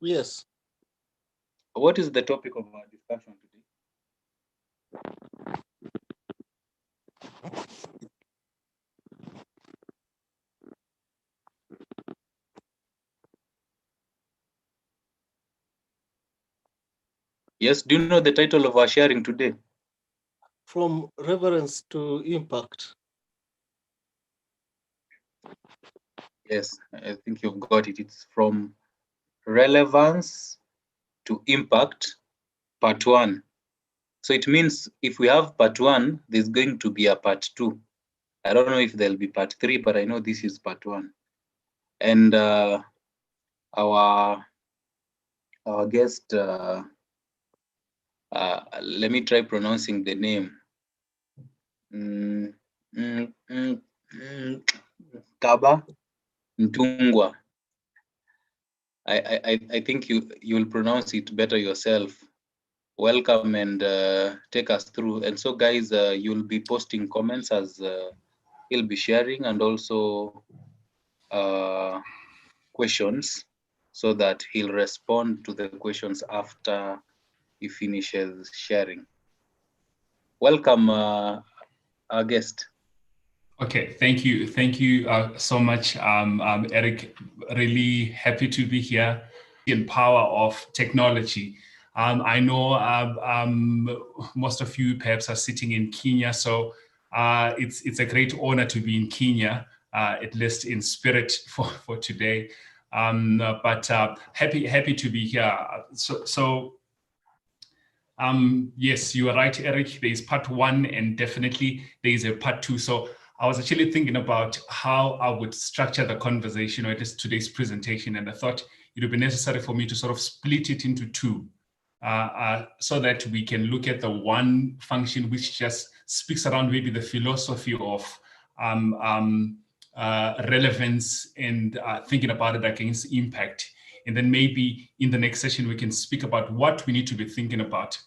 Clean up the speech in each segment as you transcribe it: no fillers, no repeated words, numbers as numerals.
Yes. What is the topic of our discussion today? Yes, do you know the title of our sharing today? From relevance to impact. Yes, I think you've got it. It's from relevance to impact, part 1. So it means if we have part 1, there's going to be a part 2. I don't know if there'll be part 3, but I know this is part 1. And our guest, let me try pronouncing the name. Nqaba Mntungwa. I think you'll pronounce it better yourself. Welcome and take us through. And so, guys, you'll be posting comments as he'll be sharing, and also questions, so that he'll respond to the questions after he finishes sharing. Welcome, our guest. Okay, thank you so much, Eric. Really happy to be here. In power of technology. I know most of you perhaps are sitting in Kenya, so it's a great honor to be in Kenya, at least in spirit for today. But happy to be here. Yes, you are right, Eric. There is part 1, and definitely there is a part 2. So I was actually thinking about how I would structure the conversation, or at least today's presentation, and I thought it would be necessary for me to sort of split it into 2, so that we can look at the one function which just speaks around maybe the philosophy of relevance and thinking about it against impact. And then maybe in the next session, we can speak about what we need to be thinking about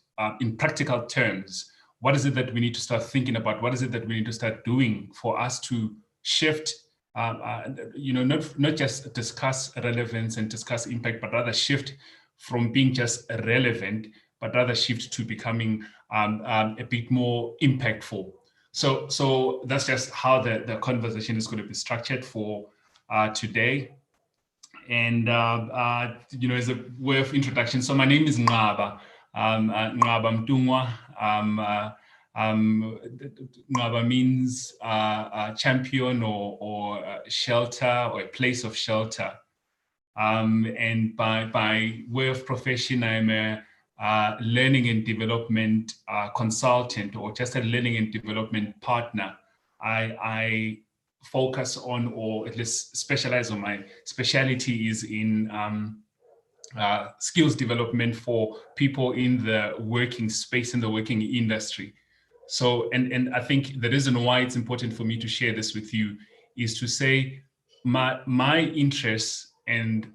in practical terms. What is it that we need to start thinking about? What is it that we need to start doing for us to shift, not just discuss relevance and discuss impact, but rather shift from being just relevant, but rather shift to becoming a bit more impactful. So that's just how the conversation is going to be structured for today. And, as a way of introduction, so my name is Nqaba Mntungwa. Nqaba means champion or shelter, or a place of shelter. And by way of profession, I'm a learning and development consultant, or just a learning and development partner. I focus on, or at least specialize on, my specialty is in skills development for people in the working space, in the working industry. So, and I think the reason why it's important for me to share this with you is to say my interests and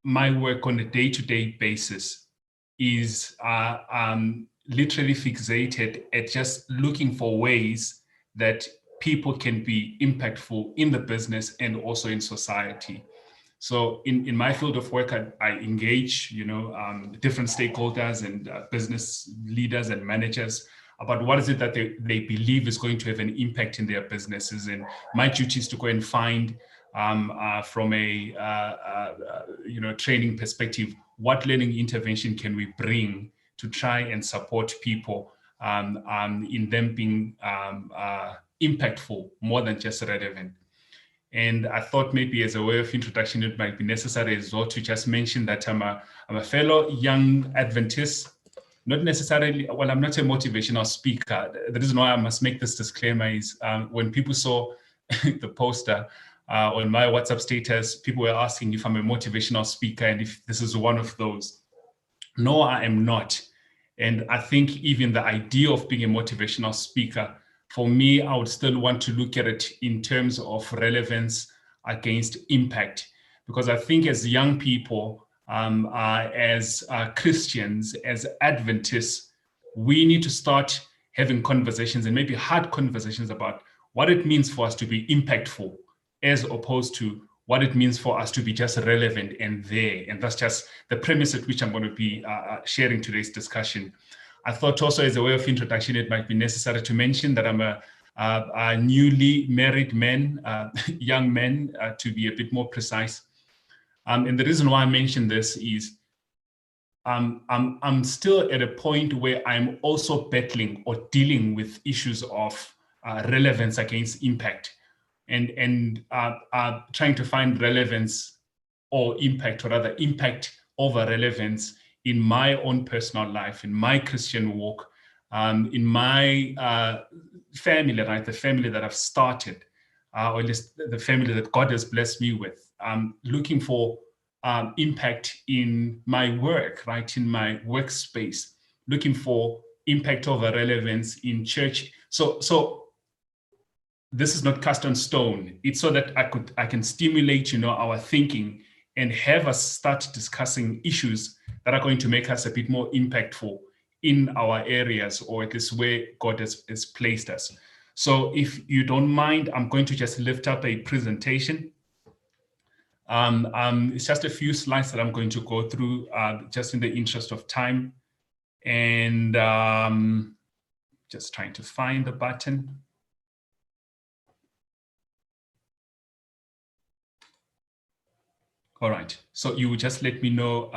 my work on a day-to-day basis is literally fixated at just looking for ways that people can be impactful in the business and also in society. So in my field of work, I engage, different stakeholders and business leaders and managers about what is it that they believe is going to have an impact in their businesses. And my duty is to go and find, from a training perspective, what learning intervention can we bring to try and support people in them being impactful more than just relevant. And I thought maybe as a way of introduction, it might be necessary as well to just mention that I'm a fellow young Adventist, not necessarily, well, I'm not a motivational speaker. The reason why I must make this disclaimer is when people saw the poster on my WhatsApp status, people were asking if I'm a motivational speaker and if this is one of those. No, I am not. And I think even the idea of being a motivational speaker, for me, I would still want to look at it in terms of relevance against impact, because I think as young people, as Christians, as Adventists, we need to start having conversations, and maybe hard conversations, about what it means for us to be impactful, as opposed to what it means for us to be just relevant and there. And that's just the premise at which I'm going to be sharing today's discussion. I thought also, as a way of introduction, it might be necessary to mention that I'm a newly married man, young man, to be a bit more precise. And the reason why I mention this is I'm still at a point where I'm also battling or dealing with issues of relevance against impact, and trying to find relevance or impact, or rather impact over relevance in my own personal life, in my Christian walk, in my family, right? The family that I've started, or at least the family that God has blessed me with. Looking for impact in my work, right? In my workspace, looking for impact over relevance in church. So this is not cast on stone. It's so that I can stimulate, our thinking and have us start discussing issues that are going to make us a bit more impactful in our areas, or at least where God has placed us. So if you don't mind, I'm going to just lift up a presentation. It's just a few slides that I'm going to go through just in the interest of time. And just trying to find the button. All right, so you will just let me know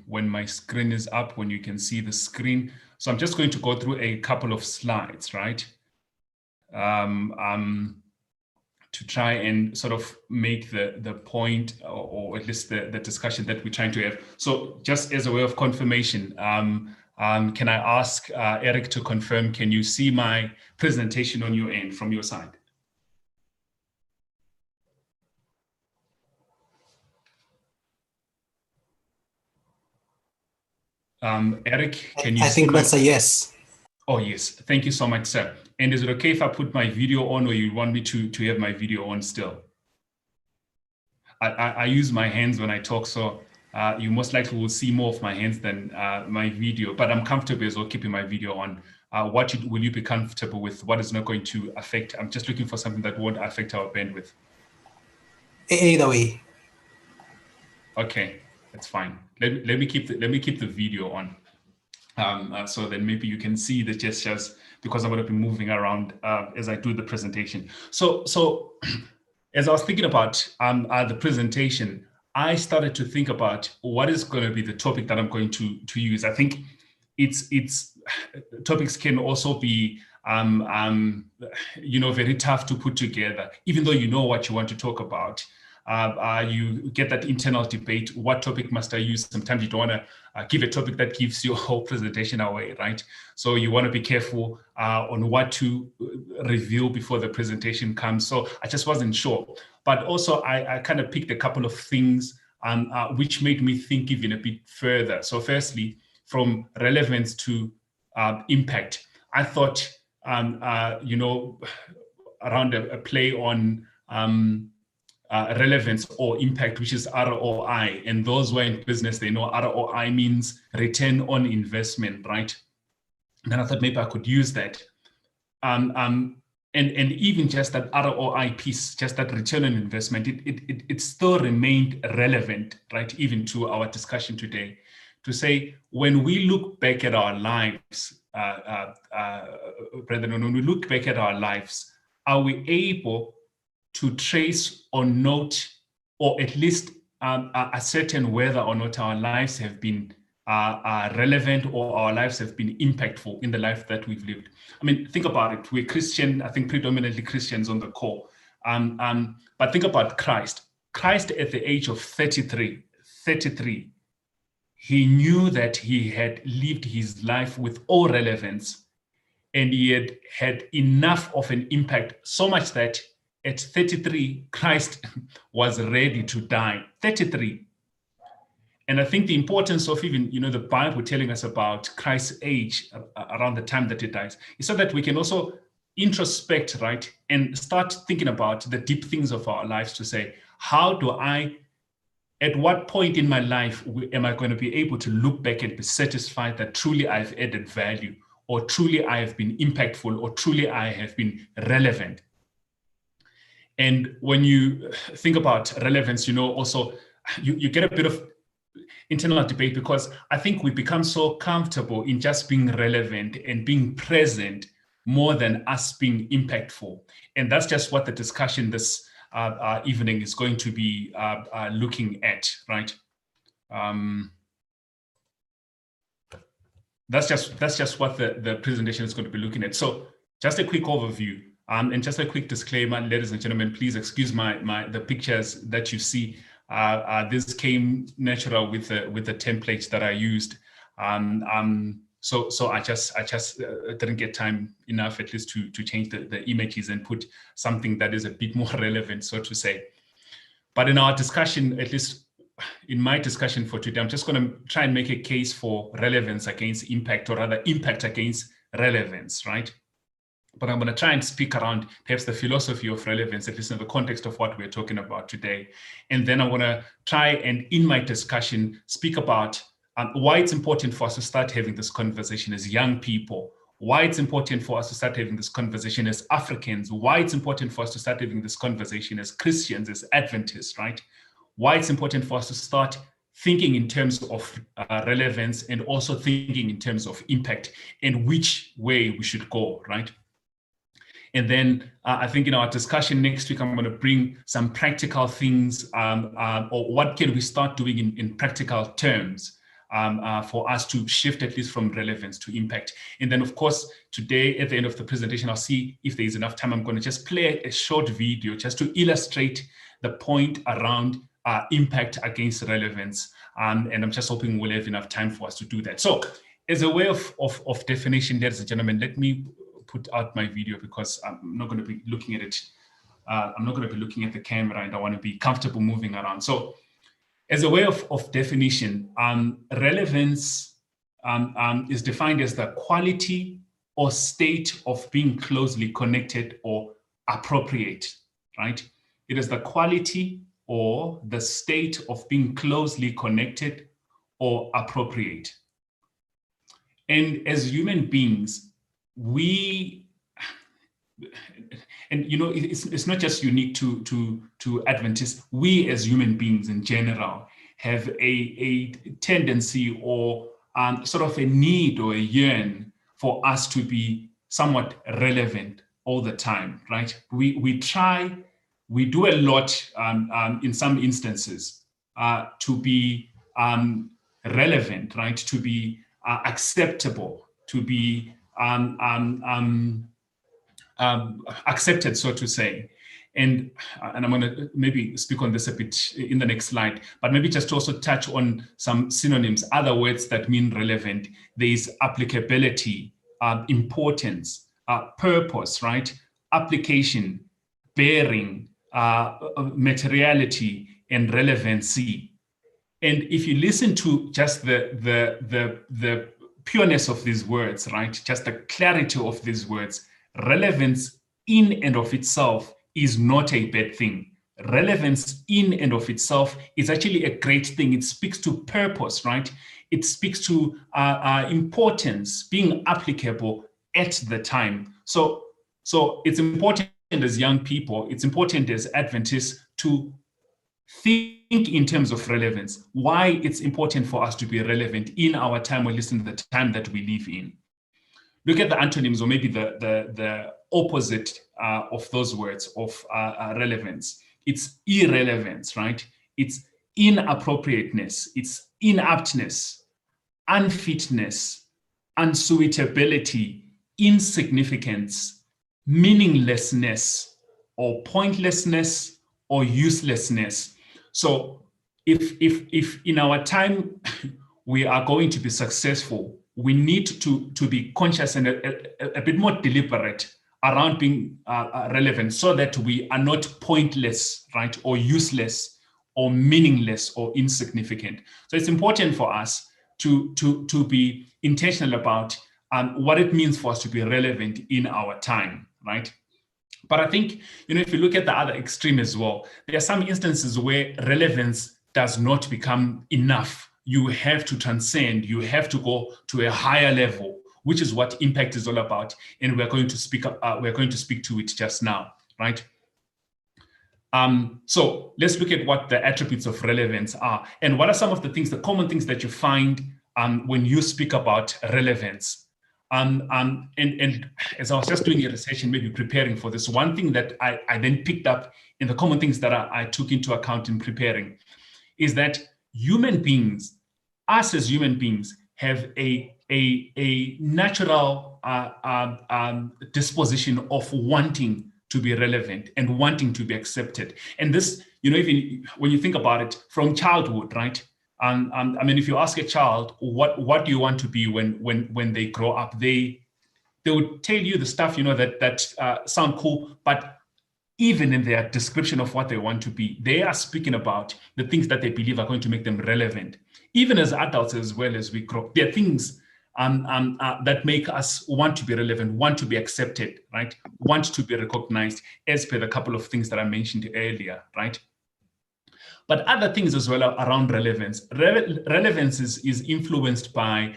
when my screen is up, when you can see the screen. So I'm just going to go through a couple of slides, right? To try and sort of make the point, or at least the discussion that we're trying to have. So just as a way of confirmation, can I ask Eric to confirm, can you see my presentation on your end, from your side? Eric, can you see? I think that's a yes. Oh, yes. Thank you so much, sir. And is it okay if I put my video on, or you want me to have my video on still? I use my hands when I talk, so you most likely will see more of my hands than my video, but I'm comfortable as well keeping my video on. Will you be comfortable with? What is not going to affect? I'm just looking for something that won't affect our bandwidth. Either way. Okay, that's fine. Let me keep the video on. So then maybe you can see the gestures, because I'm going to be moving around as I do the presentation. So as I was thinking about the presentation, I started to think about what is going to be the topic that I'm going to use. I think it's topics can also be very tough to put together, even though you know what you want to talk about. You get that internal debate. What topic must I use? Sometimes you don't want to give a topic that gives your whole presentation away, right? So you want to be careful on what to reveal before the presentation comes. So I just wasn't sure. But also I kind of picked a couple of things which made me think even a bit further. So firstly, from relevance to impact, I thought, around a play on relevance or impact, which is ROI. And those who are in business, they know ROI means return on investment, right? And then I thought maybe I could use that. And even just that ROI piece, just that return on investment, it still remained relevant, right? Even to our discussion today, to say, when we look back at our lives, brethren, when we look back at our lives, are we able to trace or note, or at least ascertain whether or not our lives have been relevant, or our lives have been impactful in the life that we've lived? I mean, think about it. We're Christian, I think predominantly Christians on the call. But think about Christ. Christ at the age of 33, he knew that he had lived his life with all relevance, and he had enough of an impact, so much that at 33, Christ was ready to die. 33. And I think the importance of even, the Bible telling us about Christ's age around the time that he dies, is so that we can also introspect, right? And start thinking about the deep things of our lives, to say, at what point in my life am I going to be able to look back and be satisfied that truly I've added value, or truly I have been impactful, or truly I have been relevant? And when you think about relevance, you know, also you get a bit of internal debate, because I think we become so comfortable in just being relevant and being present more than us being impactful. And that's just what the discussion this evening is going to be looking at, right? That's just what the presentation is going to be looking at. So just a quick overview, and just a quick disclaimer, ladies and gentlemen, please excuse the pictures that you see. This came natural with the template that I used. So I just didn't get time enough, at least, to change the images and put something that is a bit more relevant, so to say. But in our discussion, at least in my discussion for today, I'm just going to try and make a case for relevance against impact, or rather impact against relevance, right? But I'm going to try and speak around perhaps the philosophy of relevance, at least in the context of what we're talking about today. And then I'm going to try and, in my discussion, speak about why it's important for us to start having this conversation as young people, why it's important for us to start having this conversation as Africans, why it's important for us to start having this conversation as Christians, as Adventists, right? Why it's important for us to start thinking in terms of relevance, and also thinking in terms of impact, and which way we should go, right? And then I think in our discussion next week, I'm going to bring some practical things, or what can we start doing in practical terms for us to shift at least from relevance to impact. And then, of course, today at the end of the presentation, I'll see if there's enough time. I'm going to just play a short video just to illustrate the point around impact against relevance. And I'm just hoping we'll have enough time for us to do that. So as a way of definition, ladies and gentlemen, let me put out my video, because I'm not going to be looking at it. I'm not going to be looking at the camera, and I want to be comfortable moving around. So as a way of definition, relevance is defined as the quality or state of being closely connected or appropriate, right? It is the quality or the state of being closely connected or appropriate. And as human beings, we, and you know, it's not just unique to Adventists. We as human beings in general have a tendency, or sort of a need or a yearn for us to be somewhat relevant all the time, right? We try, we do a lot in some instances to be relevant, right? To be acceptable, to be accepted, so to say. And I'm going to maybe speak on this a bit in the next slide, but maybe just to also touch on some synonyms, other words that mean relevant. There is applicability, importance, purpose, right? Application, bearing, materiality, and relevancy. And if you listen to just the pureness of these words, right? Just the clarity of these words, relevance in and of itself is not a bad thing. Relevance in and of itself is actually a great thing. It speaks to purpose, right? It speaks to importance, being applicable at the time. So it's important as young people, it's important as Adventists to think in terms of relevance, why it's important for us to be relevant in our time, or listen to the time that we live in. Look at the antonyms, or maybe the opposite of those words of relevance. It's irrelevance, right? It's inappropriateness, it's inaptness, unfitness, unsuitability, insignificance, meaninglessness, or pointlessness, or uselessness. So if in our time we are going to be successful, we need to be conscious and a bit more deliberate around being relevant, so that we are not pointless, right, or useless, or meaningless, or insignificant. So it's important for us to be intentional about what it means for us to be relevant in our time, right? But I think, you know, if you look at the other extreme as well, there are some instances where relevance does not become enough. You have to transcend, you have to go to a higher level, which is what impact is all about. And we're going to speak to it just now, right? So let's look at what the attributes of relevance are. And what are some of the things, the common things that you find when you speak about relevance? And as I was just doing a research and maybe preparing for this, one thing that I then picked up in the common things that I took into account in preparing is that human beings, us as human beings, have a natural disposition of wanting to be relevant and wanting to be accepted. And this, even when you think about it from childhood, right? I mean, if you ask a child, what do you want to be when they grow up, they would tell you the stuff, that sound cool, but even in their description of what they want to be, they are speaking about the things that they believe are going to make them relevant. Even as adults, as well as we grow, there are things that make us want to be relevant, want to be accepted, right? Want to be recognized, as per the couple of things that I mentioned earlier, right? But other things as well around relevance. Relevance is influenced by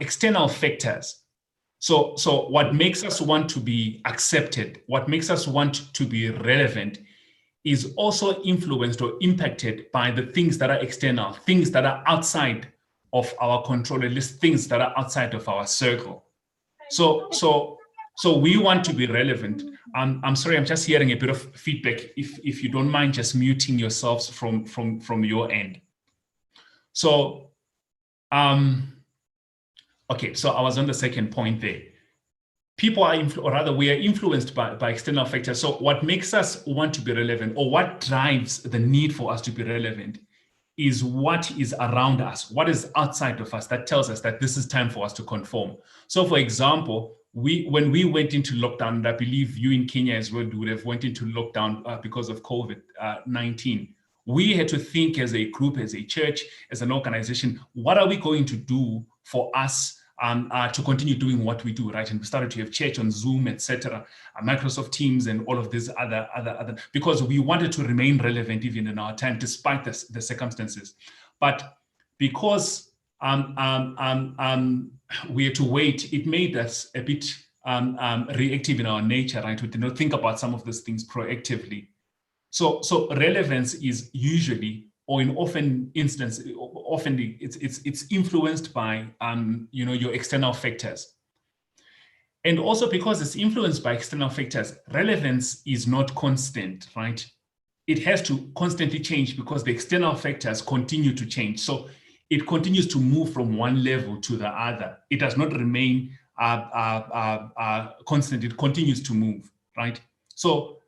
external factors. So what makes us want to be accepted, what makes us want to be relevant, is also influenced or impacted by the things that are external, things that are outside of our control, at least things that are outside of our circle. So we want to be relevant. I'm sorry, I'm just hearing a bit of feedback. If you don't mind just muting yourselves from your end. So, okay, so I was on the second point there. People are, or rather we are influenced by external factors. So what makes us want to be relevant, or what drives the need for us to be relevant, is what is around us, what is outside of us that tells us that this is time for us to conform. So for example, when we went into lockdown, and I believe you in Kenya as well would have went into lockdown because of COVID-19, we had to think as a group, as a church, as an organization, what are we going to do for us to continue doing what we do, right? And we started to have church on Zoom, etc., Microsoft Teams, and all of these other, because we wanted to remain relevant even in our time, despite the circumstances. But because we had to wait, it made us a bit reactive in our nature, right? We did not think about some of those things proactively. So relevance is usually, or in often instances, it's influenced by your external factors. And also because it's influenced by external factors, relevance is not constant, right? It has to constantly change because the external factors continue to change. So it continues to move from one level to the other. It does not remain constant. It continues to move, right? So,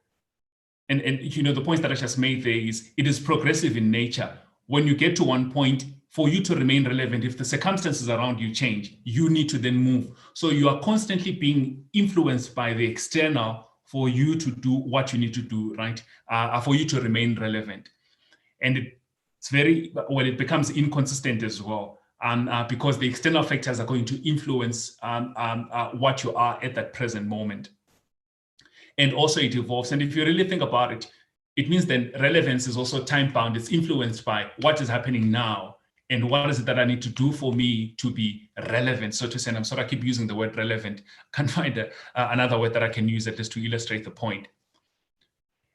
and the points that I just made there is, it is progressive in nature. When you get to one point, for you to remain relevant, if the circumstances around you change, you need to then move. So you are constantly being influenced by the external for you to do what you need to do, right? For you to remain relevant. And it becomes inconsistent as well, because the external factors are going to influence what you are at that present moment. And also it evolves. And if you really think about it, it means then relevance is also time-bound. It's influenced by what is happening now and what is it that I need to do for me to be relevant, so to say. And I'm sorry, I keep using the word relevant. Can't find another word that I can use at least to illustrate the point.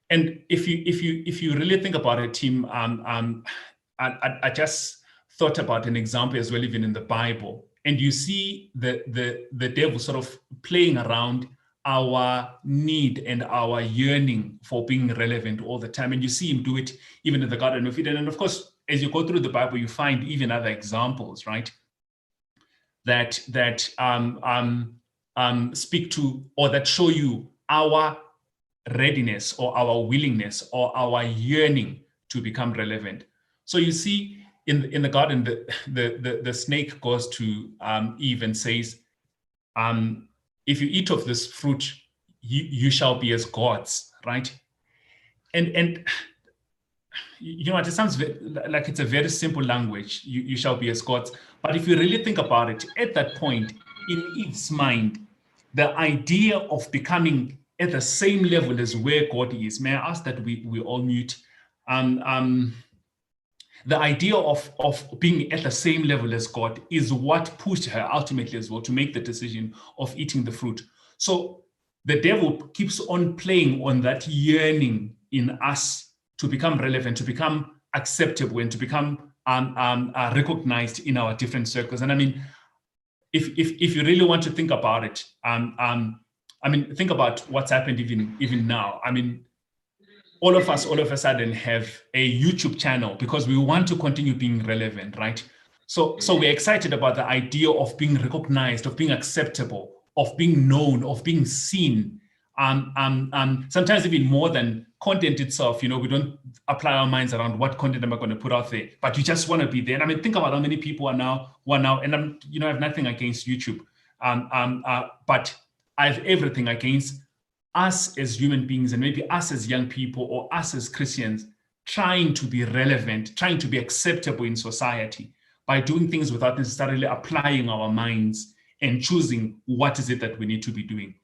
And if you really think about it, team, I just thought about an example as well, even in the Bible. And you see the devil sort of playing around our need and our yearning for being relevant all the time. And you see him do it even in the Garden of Eden. And of course, as you go through the Bible, you find even other examples, right? That speak to, or that show you our readiness or our willingness or our yearning to become relevant. So you see in the garden, the snake goes to Eve and says, if you eat of this fruit, you shall be as gods, right? And you know what, it sounds like it's a very simple language, you shall be as gods. But if you really think about it, at that point, in Eve's mind, the idea of becoming at the same level as where God is, may I ask that we all mute? The idea of being at the same level as God is what pushed her ultimately as well to make the decision of eating the fruit. So the devil keeps on playing on that yearning in us to become relevant, to become acceptable, and to become recognized in our different circles. And I mean, if you really want to think about it, I mean, think about what's happened even now. I mean, all of us all of a sudden have a YouTube channel because we want to continue being relevant, right? So we're excited about the idea of being recognized, of being acceptable, of being known, of being seen. Sometimes even more than content itself, you know, we don't apply our minds around what content am I going to put out there, but you just want to be there. And I mean, think about how many people are now, and I have nothing against YouTube, but I have everything against us as human beings, and maybe us as young people or us as Christians, trying to be relevant, trying to be acceptable in society by doing things without necessarily applying our minds and choosing what is it that we need to be doing.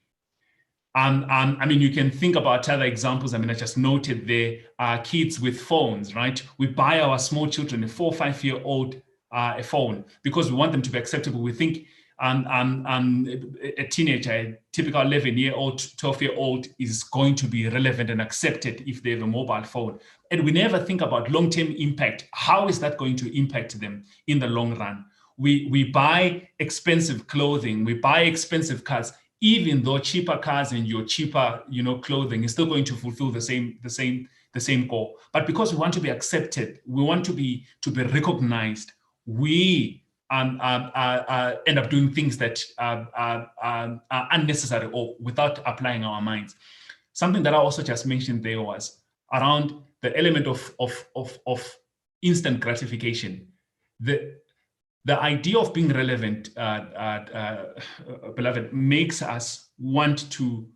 I mean, you can think about other examples. I mean, I just noted there are kids with phones, right? We buy our small children a 4 or 5 year old a phone because we want them to be acceptable. We think a teenager, a typical 11-year-old, 12-year-old is going to be relevant and accepted if they have a mobile phone. And we never think about long-term impact. How is that going to impact them in the long run? We buy expensive clothing, we buy expensive cars, even though cheaper cars and your cheaper, you know, clothing is still going to fulfill the same goal. But because we want to be accepted, we want to be recognized, we end up doing things that are unnecessary or without applying our minds. Something that I also just mentioned there was around the element of instant gratification. The idea of being relevant, beloved, makes us want to,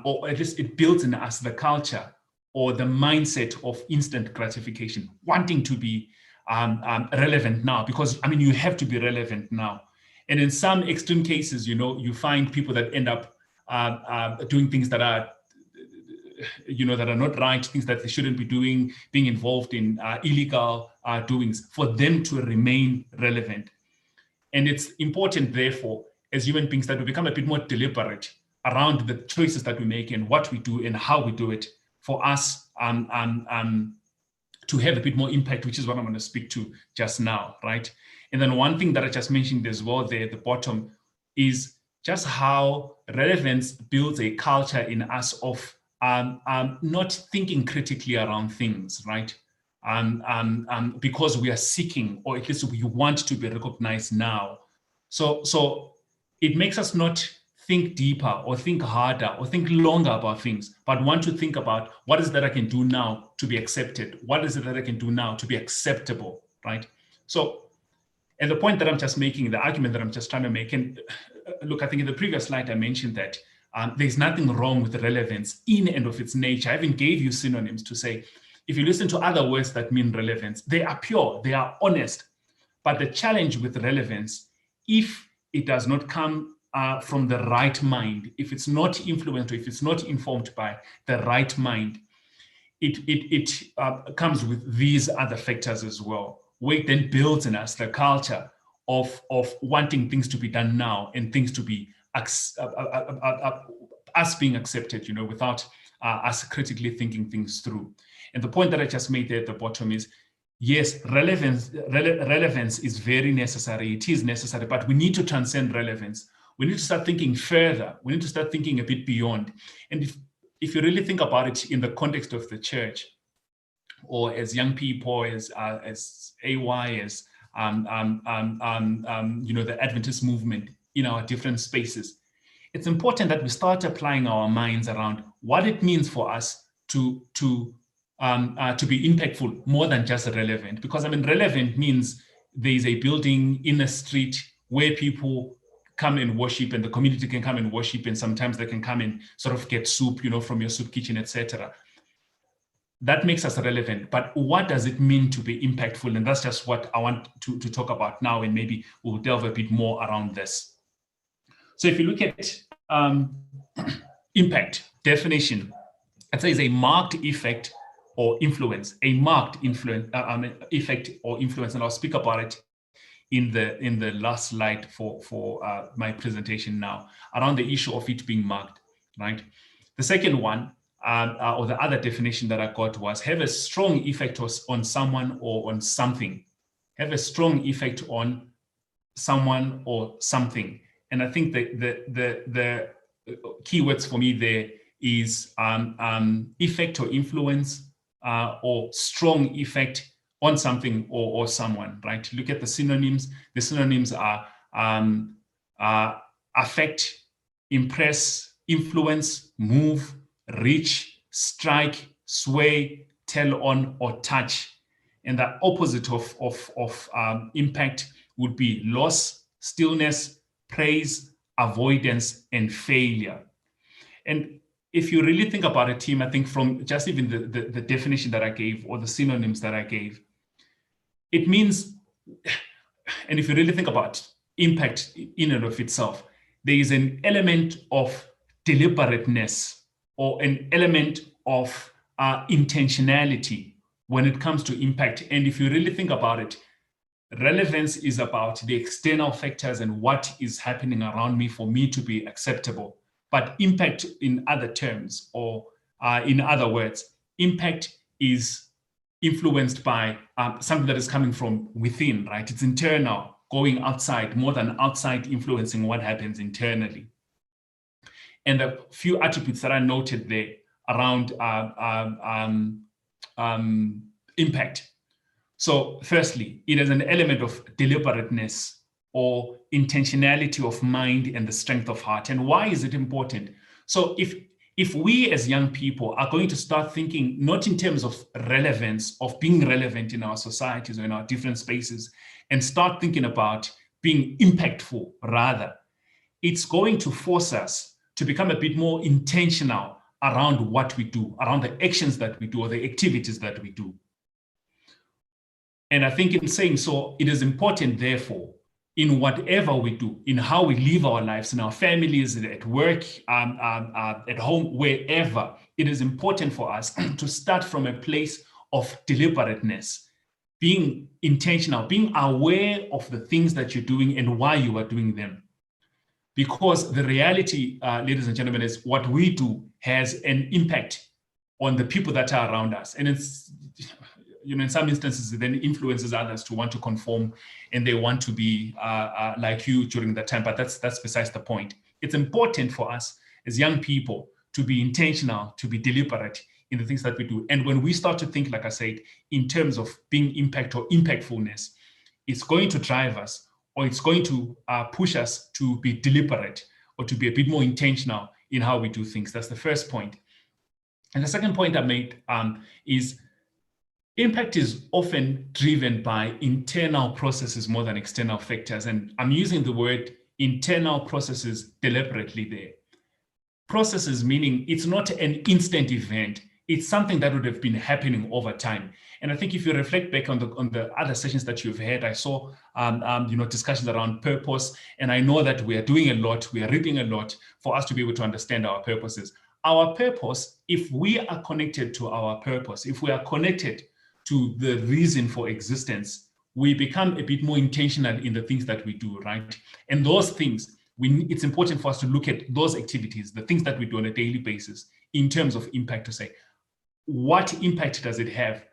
or at least it builds in us the culture or the mindset of instant gratification, wanting to be relevant now, because I mean, you have to be relevant now. And in some extreme cases, you know, you find people that end up doing things that are, you know, that are not right, things that they shouldn't be doing, being involved in illegal doings for them to remain relevant. And it's important, therefore, as human beings, that we become a bit more deliberate around the choices that we make and what we do and how we do it for us to have a bit more impact, which is what I'm going to speak to just now, right? And then one thing that I just mentioned as well there at the bottom is just how relevance builds a culture in us of not thinking critically around things, right? Because we are seeking, or at least we want to be recognized now. So it makes us not think deeper or think harder or think longer about things, but want to think about what is that I can do now to be accepted? What is it that I can do now to be acceptable, right? So, and the point that I'm just making, the argument that I'm just trying to make, and look, I think in the previous slide I mentioned that there's nothing wrong with relevance in and of its nature. I even gave you synonyms to say, if you listen to other words that mean relevance, they are pure, they are honest. But the challenge with relevance, if it does not come from the right mind, if it's not influenced or if it's not informed by the right mind, it comes with these other factors as well, where it then builds in us the culture of wanting things to be done now and things to be us being accepted, you know, without us critically thinking things through. And the point that I just made there at the bottom is, yes, relevance is very necessary. It is necessary, but we need to transcend relevance. We need to start thinking further. We need to start thinking a bit beyond. And if you really think about it in the context of the church, or as young people, as AY, as you know, the Adventist movement in our different spaces, it's important that we start applying our minds around what it means for us to be impactful more than just relevant. Because I mean, relevant means there is a building in a street where people come and worship, and the community can come and worship, and sometimes they can come and sort of get soup, you know, from your soup kitchen, etc. That makes us relevant. But what does it mean to be impactful? And that's just what I want to talk about now, and maybe we'll delve a bit more around this. So if you look at impact definition, it says a marked effect or influence, a marked effect or influence, and I'll speak about it in the last slide for my presentation now, around the issue of it being marked, right? The second one, or the other definition that I got was have a strong effect on someone or on something. Have a strong effect on someone or something. And I think the keywords for me there is effect or influence, or strong effect on something or someone, right? Look at the synonyms. The synonyms are affect, impress, influence, move, reach, strike, sway, tell on, or touch. And the opposite of impact would be loss, stillness, praise, avoidance, and failure. And if you really think about a team, I think from just even the definition that I gave or the synonyms that I gave, it means, and if you really think about impact in and of itself, there is an element of deliberateness or an element of intentionality when it comes to impact. And if you really think about it, relevance is about the external factors and what is happening around me for me to be acceptable. But impact, in other terms, or in other words, impact is influenced by something that is coming from within, right? It's internal, going outside, more than outside influencing what happens internally. And a few attributes that I noted there around impact. So firstly, it is an element of deliberateness or intentionality of mind and the strength of heart. And why is it important? So if we as young people are going to start thinking not in terms of relevance, of being relevant in our societies or in our different spaces, and start thinking about being impactful rather, it's going to force us to become a bit more intentional around what we do, around the actions that we do or the activities that we do. And I think in saying so, it is important, therefore, in whatever we do, in how we live our lives, in our families, at work, at home, wherever, it is important for us to start from a place of deliberateness, being intentional, being aware of the things that you're doing and why you are doing them. Because the reality, ladies and gentlemen, is what we do has an impact on the people that are around us. And it's, in some instances, it then influences others to want to conform and they want to be like you during that time. But that's besides the point. It's important for us as young people to be intentional, to be deliberate in the things that we do. And when we start to think, like I said, in terms of being impact or impactfulness, it's going to drive us, or it's going to push us to be deliberate or to be a bit more intentional in how we do things. That's the first point. And the second point I made is impact is often driven by internal processes more than external factors. And I'm using the word internal processes deliberately there. Processes meaning it's not an instant event. It's something that would have been happening over time. And I think if you reflect back on the other sessions that you've had, I saw discussions around purpose. And I know that we are doing a lot, we are reading a lot for us to be able to understand our purposes. Our purpose, if we are connected to our purpose, if we are connected to the reason for existence, we become a bit more intentional in the things that we do, right? And those things, it's important for us to look at those activities, the things that we do on a daily basis in terms of impact, to say, what impact does it have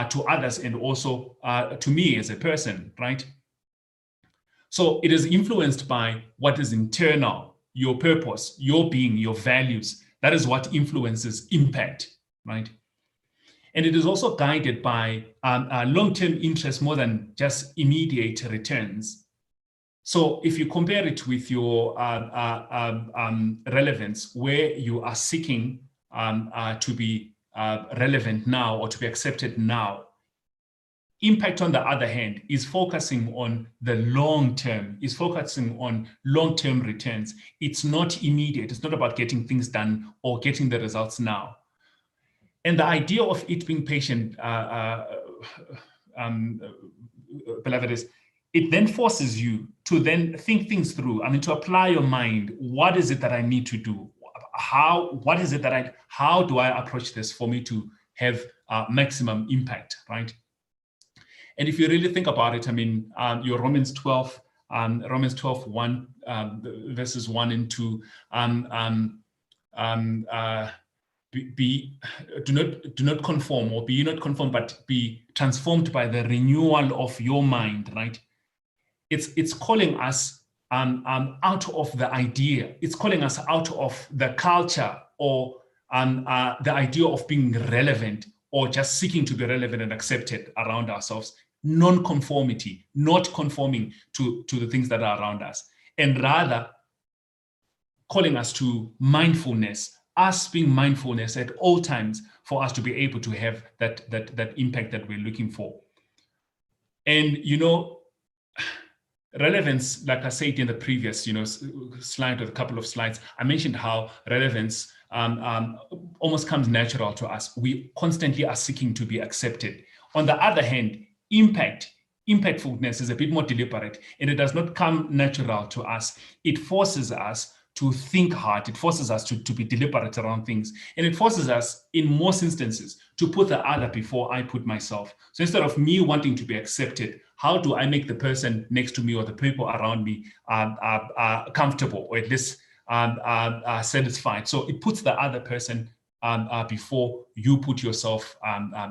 to others and also to me as a person, right? So it is influenced by what is internal, your purpose, your being, your values. That is what influences impact, right? And it is also guided by long-term interest more than just immediate returns. So if you compare it with your relevance, where you are seeking to be relevant now or to be accepted now, impact, on the other hand, is focusing on the long term, is focusing on long-term returns. It's not immediate. It's not about getting things done or getting the results now. And the idea of it being patient, beloved, is it then forces you to then think things through. I mean, to apply your mind. What is it that I need to do? How do I approach this for me to have maximum impact, right? And if you really think about it, I mean, your Romans 12, 1, verses 1 and 2, do not conform, or be not conformed, but be transformed by the renewal of your mind, right? It's calling us out of the idea. It's calling us out of the culture, or the idea of being relevant, or just seeking to be relevant and accepted around ourselves. Non-conformity, not conforming to the things that are around us, and rather calling us to mindfulness, us being mindfulness at all times, for us to be able to have that impact that we're looking for. And, you know, relevance, like I said in the previous, slide, or a couple of slides, I mentioned how relevance almost comes natural to us. We constantly are seeking to be accepted. On the other hand, impactfulness is a bit more deliberate, and it does not come natural to us. It forces us to think hard. It forces us to be deliberate around things. And it forces us, in most instances, to put the other before I put myself. So instead of me wanting to be accepted, how do I make the person next to me or the people around me comfortable, or at least satisfied? So it puts the other person before you put yourself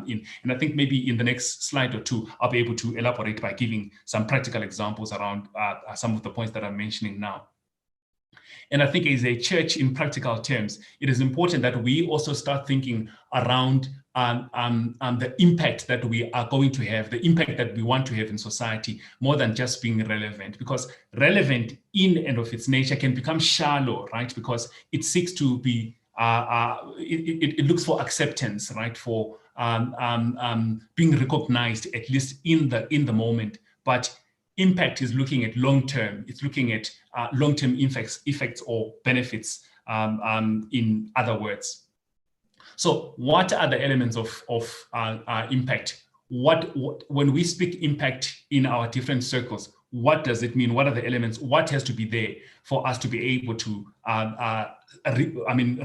in. And I think maybe in the next slide or two, I'll be able to elaborate by giving some practical examples around some of the points that I'm mentioning now. And I think as a church, in practical terms, it is important that we also start thinking around the impact that we are going to have, the impact that we want to have in society, more than just being relevant. Because relevant in and of its nature can become shallow, right? Because it seeks to be, it looks for acceptance, right? For being recognized, at least in the moment. But impact is looking at long-term. It's looking at long-term effects or benefits, in other words. So what are the elements of impact? When we speak impact in our different circles, what does it mean? What are the elements? What has to be there for us to be able to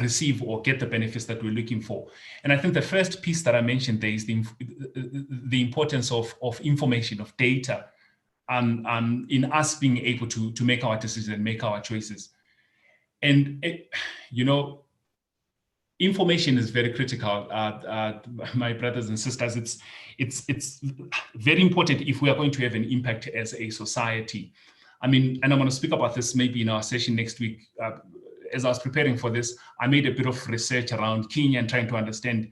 receive or get the benefits that we're looking for? And I think the first piece that I mentioned there is the importance of information, of data, in us being able to make our decisions and make our choices. And, information is very critical, my brothers and sisters. It's very important if we are going to have an impact as a society. I mean, and I'm going to speak about this maybe in our session next week. As I was preparing for this, I made a bit of research around Kenya and trying to understand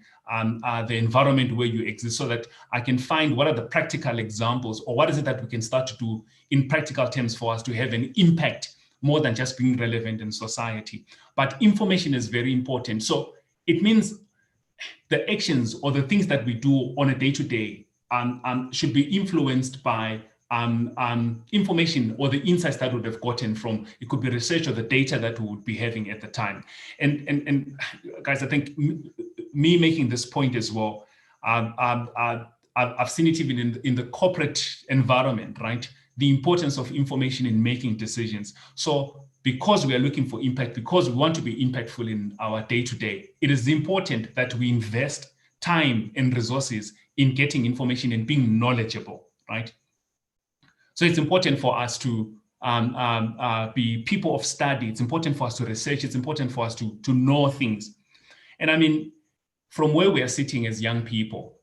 the environment where you exist, so that I can find what are the practical examples, or what is it that we can start to do in practical terms for us to have an impact more than just being relevant in society. But information is very important. So it means the actions or the things that we do on a day-to-day should be influenced by information or the insights that we would have gotten from, it could be research or the data that we would be having at the time. And guys, I think me making this point as well, I've seen it even in the corporate environment, right? The importance of information in making decisions. So because we are looking for impact, because we want to be impactful in our day-to-day, it is important that we invest time and resources in getting information and being knowledgeable, right? So it's important for us to be people of study. It's important for us to research. It's important for us to know things. And I mean, from where we are sitting as young people,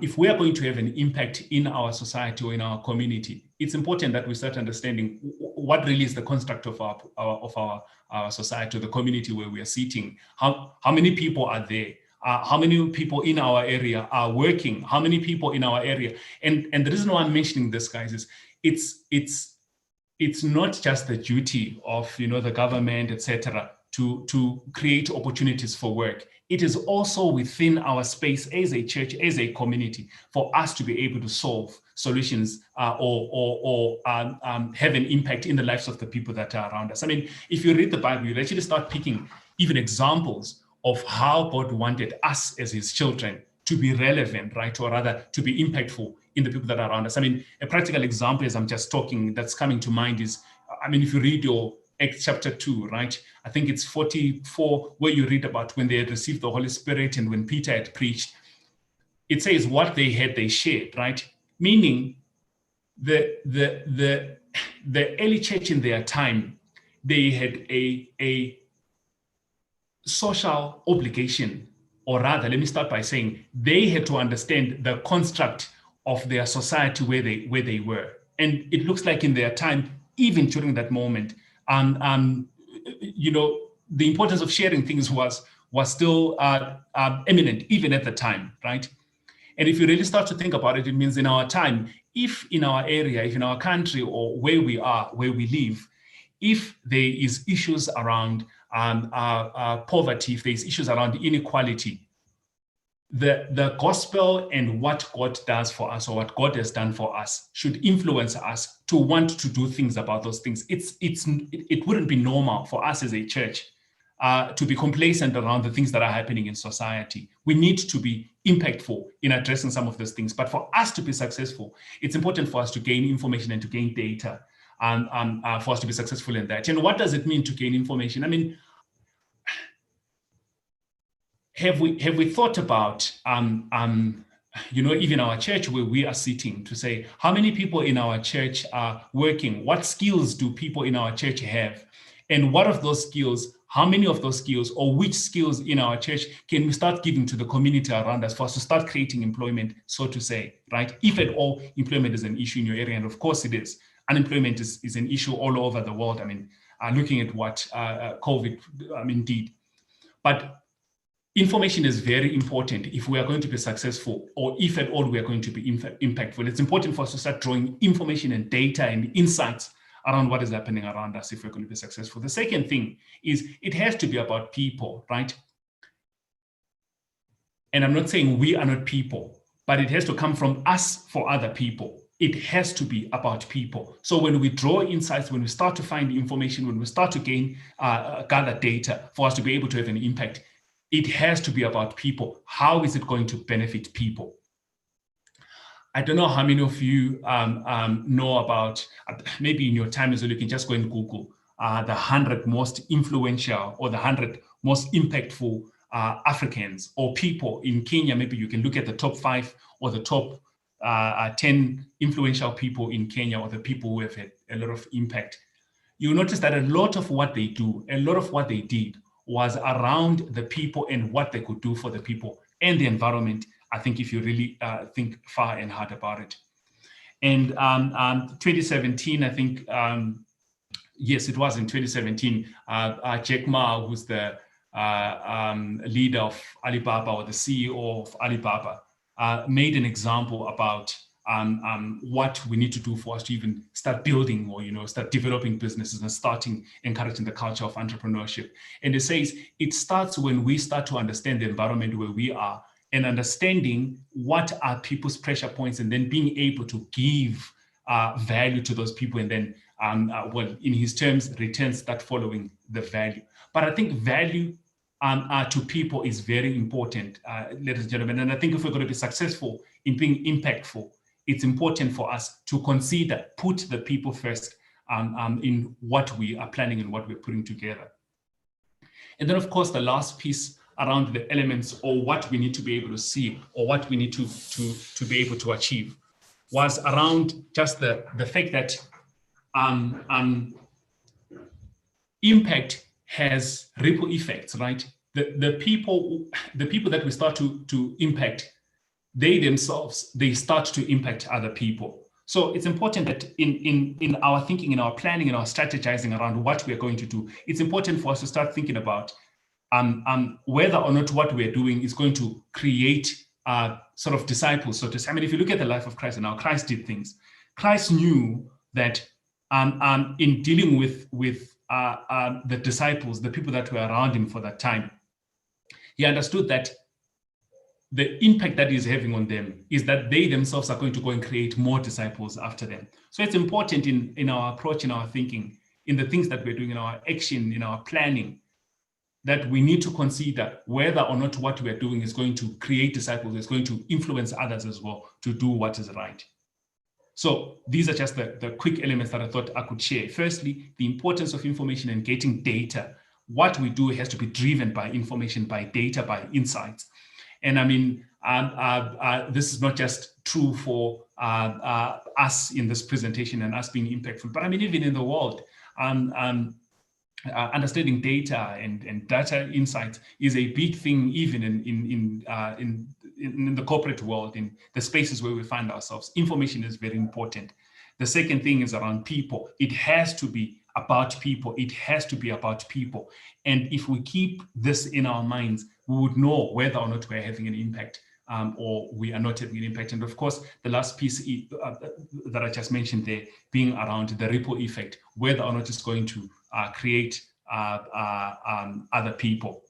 if we are going to have an impact in our society or in our community, it's important that we start understanding what really is the construct of our society, or the community where we are sitting. How many people are there? How many people in our area are working? How many people in our area? And the reason why I'm mentioning this, guys, is it's not just the duty of the government, etc., to create opportunities for work. It is also within our space as a church, as a community, for us to be able to solve solutions or have an impact in the lives of the people that are around us. I mean, if you read the Bible, you actually start picking even examples of how God wanted us as his children to be relevant, right? Or rather to be impactful in the people that are around us. I mean, a practical example as I'm just talking that's coming to mind is, I mean, if you read your Acts chapter 2, right? I think it's 44, where you read about when they had received the Holy Spirit and when Peter had preached. It says what they had, they shared, right? Meaning the early church in their time, they had a social obligation, or rather, let me start by saying they had to understand the construct of their society where they were. And it looks like in their time, even during that moment, you know, the importance of sharing things was still eminent, even at the time, right? And if you really start to think about it, it means in our time, if in our area, if in our country, or where we are, where we live, if there is issues around poverty, if there's issues around inequality, the gospel and what God does for us, or what God has done for us, should influence us to want to do things about those things. It wouldn't be normal for us as a church to be complacent around the things that are happening in society. We need to be impactful in addressing some of those things. But for us to be successful, it's important for us to gain information and to gain data, for us to be successful in that. And what does it mean to gain information? I mean, have we thought about, you know, even our church where we are sitting, to say how many people in our church are working? What skills do people in our church have? And what of those skills, how many of those skills, or which skills in our church can we start giving to the community around us for us to start creating employment, so to say, right? If at all employment is an issue in your area, and of course it is. Unemployment is an issue all over the world. I mean, looking at what COVID did. But information is very important if we are going to be successful, or if at all we are going to be impactful. It's important for us to start drawing information and data and insights around what is happening around us if we're going to be successful. The second thing is it has to be about people, right? And I'm not saying we are not people, but it has to come from us for other people. It has to be about people. So when we draw insights, when we start to find information, when we start to gather data for us to be able to have an impact, it has to be about people. How is it going to benefit people? I don't know how many of you know about, maybe in your time as well, you can just go and Google the 100 most influential or the 100 most impactful Africans or people in Kenya. Maybe you can look at the top 5 or the top 10 influential people in Kenya, or the people who have had a lot of impact. You'll notice that a lot of what they do, a lot of what they did was around the people and what they could do for the people and the environment, I think, if you really think far and hard about it. And 2017, I think, yes, it was in 2017, Jack Ma, who's the leader of Alibaba, or the CEO of Alibaba, made an example about what we need to do for us to even start building, or, you know, start developing businesses and starting encouraging the culture of entrepreneurship. And it says it starts when we start to understand the environment where we are, and understanding what are people's pressure points, and then being able to give value to those people, and then, well, in his terms, returns start following the value. But I think value to people is very important, ladies and gentlemen. And I think if we're going to be successful in being impactful, it's important for us to consider, put the people first in what we are planning and what we're putting together. And then, of course, the last piece around the elements, or what we need to be able to see, or what we need to be able to achieve, was around just the fact that impact has ripple effects, right? The people that we start to impact, they themselves, they start to impact other people. So it's important that in our thinking, in our planning, in our strategizing around what we're going to do, it's important for us to start thinking about whether or not what we're doing is going to create sort of disciples, so to say. I mean, if you look at the life of Christ and how Christ did things, Christ knew that in dealing with the disciples, the people that were around him for that time, he understood that the impact that he's having on them is that they themselves are going to go and create more disciples after them. So it's important in our approach, in our thinking, in the things that we're doing, in our action, in our planning, that we need to consider whether or not what we're doing is going to create disciples, is going to influence others as well to do what is right. So these are just the quick elements that I thought I could share. Firstly, the importance of information and getting data. What we do has to be driven by information, by data, by insights. And I mean, this is not just true for us in this presentation and us being impactful, but I mean, even in the world, understanding data and data insights is a big thing, even in the corporate world, in the spaces where we find ourselves. Information is very important. The second thing is around people. It has to be about people. It has to be about people. And if we keep this in our minds, we would know whether or not we're having an impact or we are not having an impact. And of course, the last piece that I just mentioned there being around the ripple effect, whether or not it's going to create other people,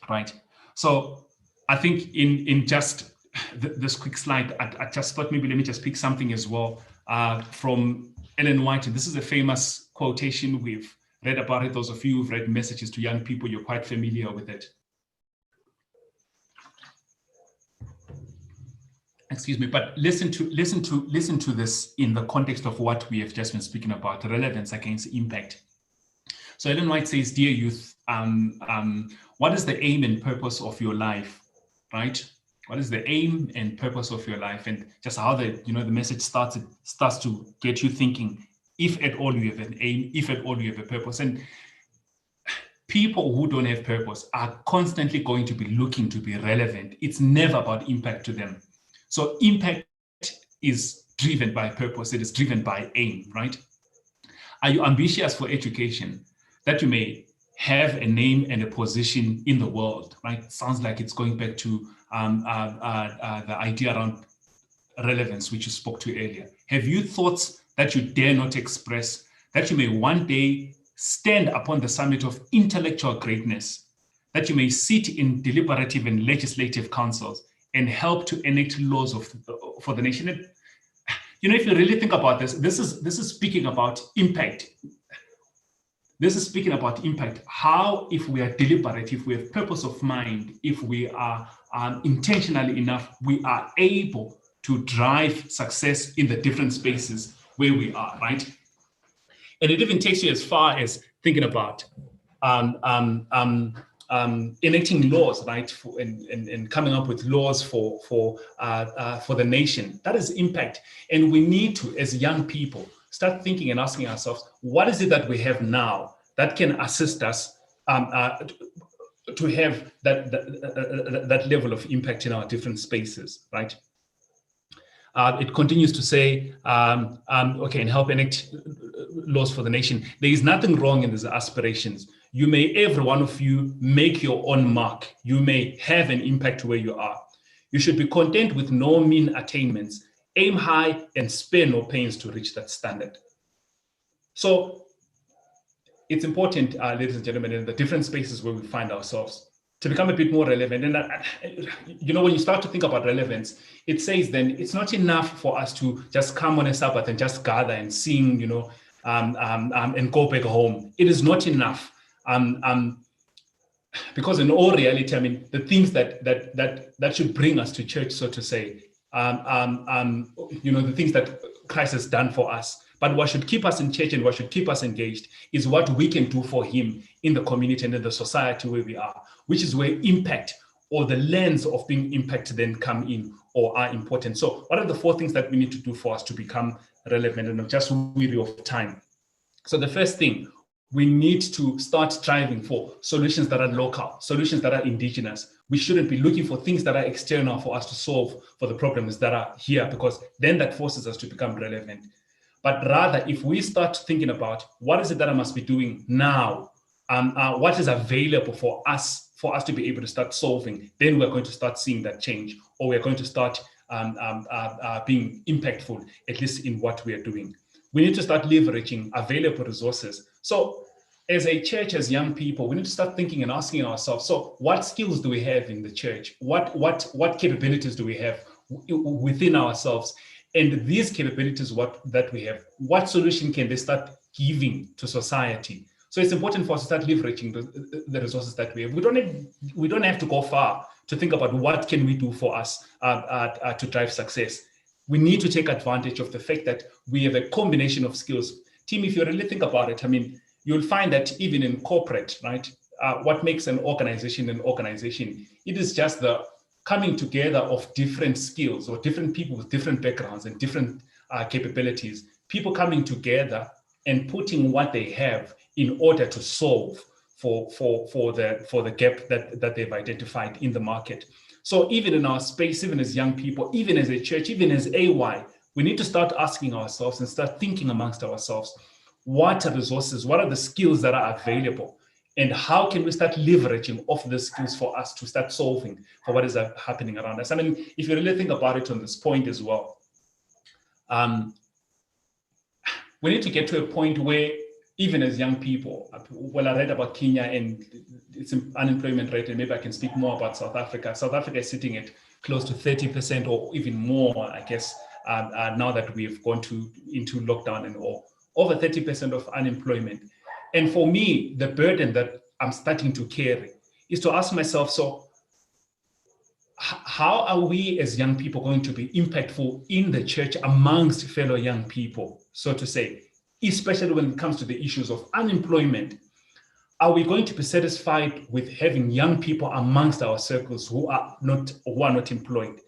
right? So I think in just this quick slide, I just thought maybe let me just pick something as well from Ellen White. And this is a famous quotation. We've read about it. Those of you who've read Messages to Young People, you're quite familiar with it. Excuse me, but listen to this in the context of what we have just been speaking about, relevance against impact. So Ellen White says, "Dear youth, what is the aim and purpose of your life, right? What is the aim and purpose of your life?" And just how the message starts to get you thinking, if at all you have an aim, if at all you have a purpose. And people who don't have purpose are constantly going to be looking to be relevant. It's never about impact to them. So impact is driven by purpose. It is driven by aim, right? Are you ambitious for education, that you may have a name and a position in the world, right? Sounds like it's going back to the idea around relevance, which you spoke to earlier. Have you thoughts that you dare not express, that you may one day stand upon the summit of intellectual greatness, that you may sit in deliberative and legislative councils and help to enact laws for the nation? And, if you really think about this is speaking about impact. This is speaking about impact. How, if we are deliberate, if we have purpose of mind, if we are intentional enough, we are able to drive success in the different spaces where we are, right? And it even takes you as far as thinking about enacting laws, right, and coming up with laws for the nation. That is impact. And we need to, as young people, start thinking and asking ourselves, what is it that we have now that can assist us to have that level of impact in our different spaces, right? It continues to say, okay, and help enact laws for the nation. There is nothing wrong in these aspirations. You may, every one of you, make your own mark. You may have an impact where you are. You should be content with no mean attainments. Aim high and spare no pains to reach that standard. So it's important, ladies and gentlemen, in the different spaces where we find ourselves, to become a bit more relevant. And when you start to think about relevance, it says then it's not enough for us to just come on a Sabbath and just gather and sing, and go back home. It is not enough. Because in all reality, I mean, the things that should bring us to church, so to say, the things that Christ has done for us. But what should keep us in church and what should keep us engaged is what we can do for him in the community and in the society where we are, which is where impact or the lens of being impacted then come in or are important. So what are the 4 things that we need to do for us to become relevant? And I'm just weary of time. So the first thing, we need to start striving for solutions that are local, solutions that are indigenous. We shouldn't be looking for things that are external for us to solve for the problems that are here, because then that forces us to become relevant. But rather, if we start thinking about what is it that I must be doing now, what is available for us to be able to start solving, then we're going to start seeing that change, or we're going to start being impactful, at least in what we are doing. We need to start leveraging available resources. So as a church, as young people, we need to start thinking and asking ourselves, so what skills do we have in the church? What capabilities do we have within ourselves? And these capabilities that we have, what solution can they start giving to society? So it's important for us to start leveraging the resources that we have. We don't have to go far to think about what can we do for us to drive success. We need to take advantage of the fact that we have a combination of skills. Team, if you really think about it, I mean, you'll find that even in corporate, right, what makes an organization, it is just the coming together of different skills or different people with different backgrounds and different capabilities, people coming together and putting what they have in order to solve for the gap that they've identified in the market. So even in our space, even as young people, even as a church, even as AY, we need to start asking ourselves and start thinking amongst ourselves, what are resources, what are the skills that are available, and how can we start leveraging off the skills for us to start solving for what is happening around us? I mean, if you really think about it on this point as well, we need to get to a point where even as young people, well, I read about Kenya and its unemployment rate, and maybe I can speak more about South Africa. South Africa is sitting at close to 30% or even more, I guess, now that we've gone into lockdown and all, over 30% of unemployment. And for me, the burden that I'm starting to carry is to ask myself, so how are we as young people going to be impactful in the church amongst fellow young people, so to say, especially when it comes to the issues of unemployment? Are we going to be satisfied with having young people amongst our circles who are not employed?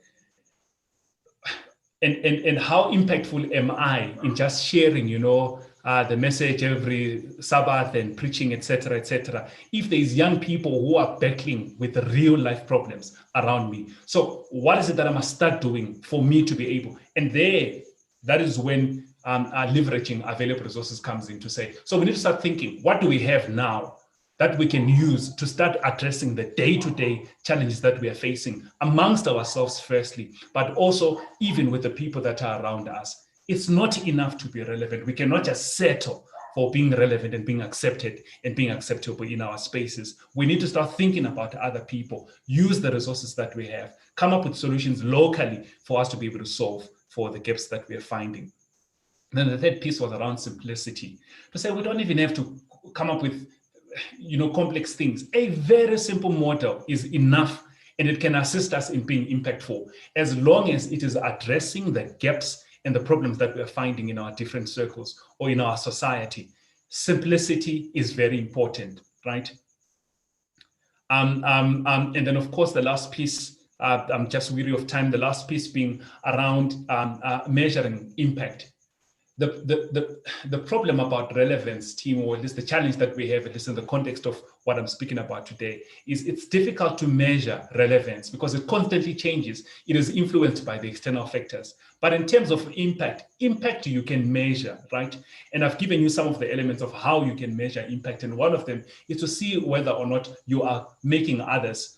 And how impactful am I in just sharing, the message every Sabbath and preaching, etc., etc., if there's young people who are battling with the real life problems around me? So what is it that I must start doing for me to be able? And that is when leveraging available resources comes in to say, so we need to start thinking, what do we have now that we can use to start addressing the day-to-day challenges that we are facing amongst ourselves firstly, but also even with the people that are around us. It's not enough to be relevant. We cannot just settle for being relevant and being accepted and being acceptable in our spaces. We need to start thinking about other people, use the resources that we have, come up with solutions locally for us to be able to solve for the gaps that we are finding. Then the third piece was around simplicity. To say we don't even have to come up with complex things. A very simple model is enough, and it can assist us in being impactful as long as it is addressing the gaps and the problems that we are finding in our different circles or in our society. Simplicity is very important, right? And then, of course, the last piece, I'm just weary of time, the last piece being around measuring impact. The problem about relevance, team, or at least the challenge that we have, at least in the context of what I'm speaking about today, is it's difficult to measure relevance because it constantly changes. It is influenced by the external factors. But in terms of impact you can measure, right? And I've given you some of the elements of how you can measure impact. And one of them is to see whether or not you are making others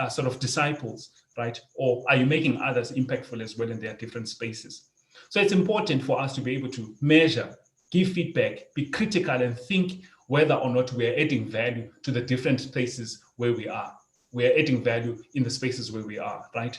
sort of disciples, right? Or are you making others impactful as well in their different spaces? So it's important for us to be able to measure, give feedback, be critical, and think whether or not we are adding value to the different places where we are. We are adding value in the spaces where we are, right?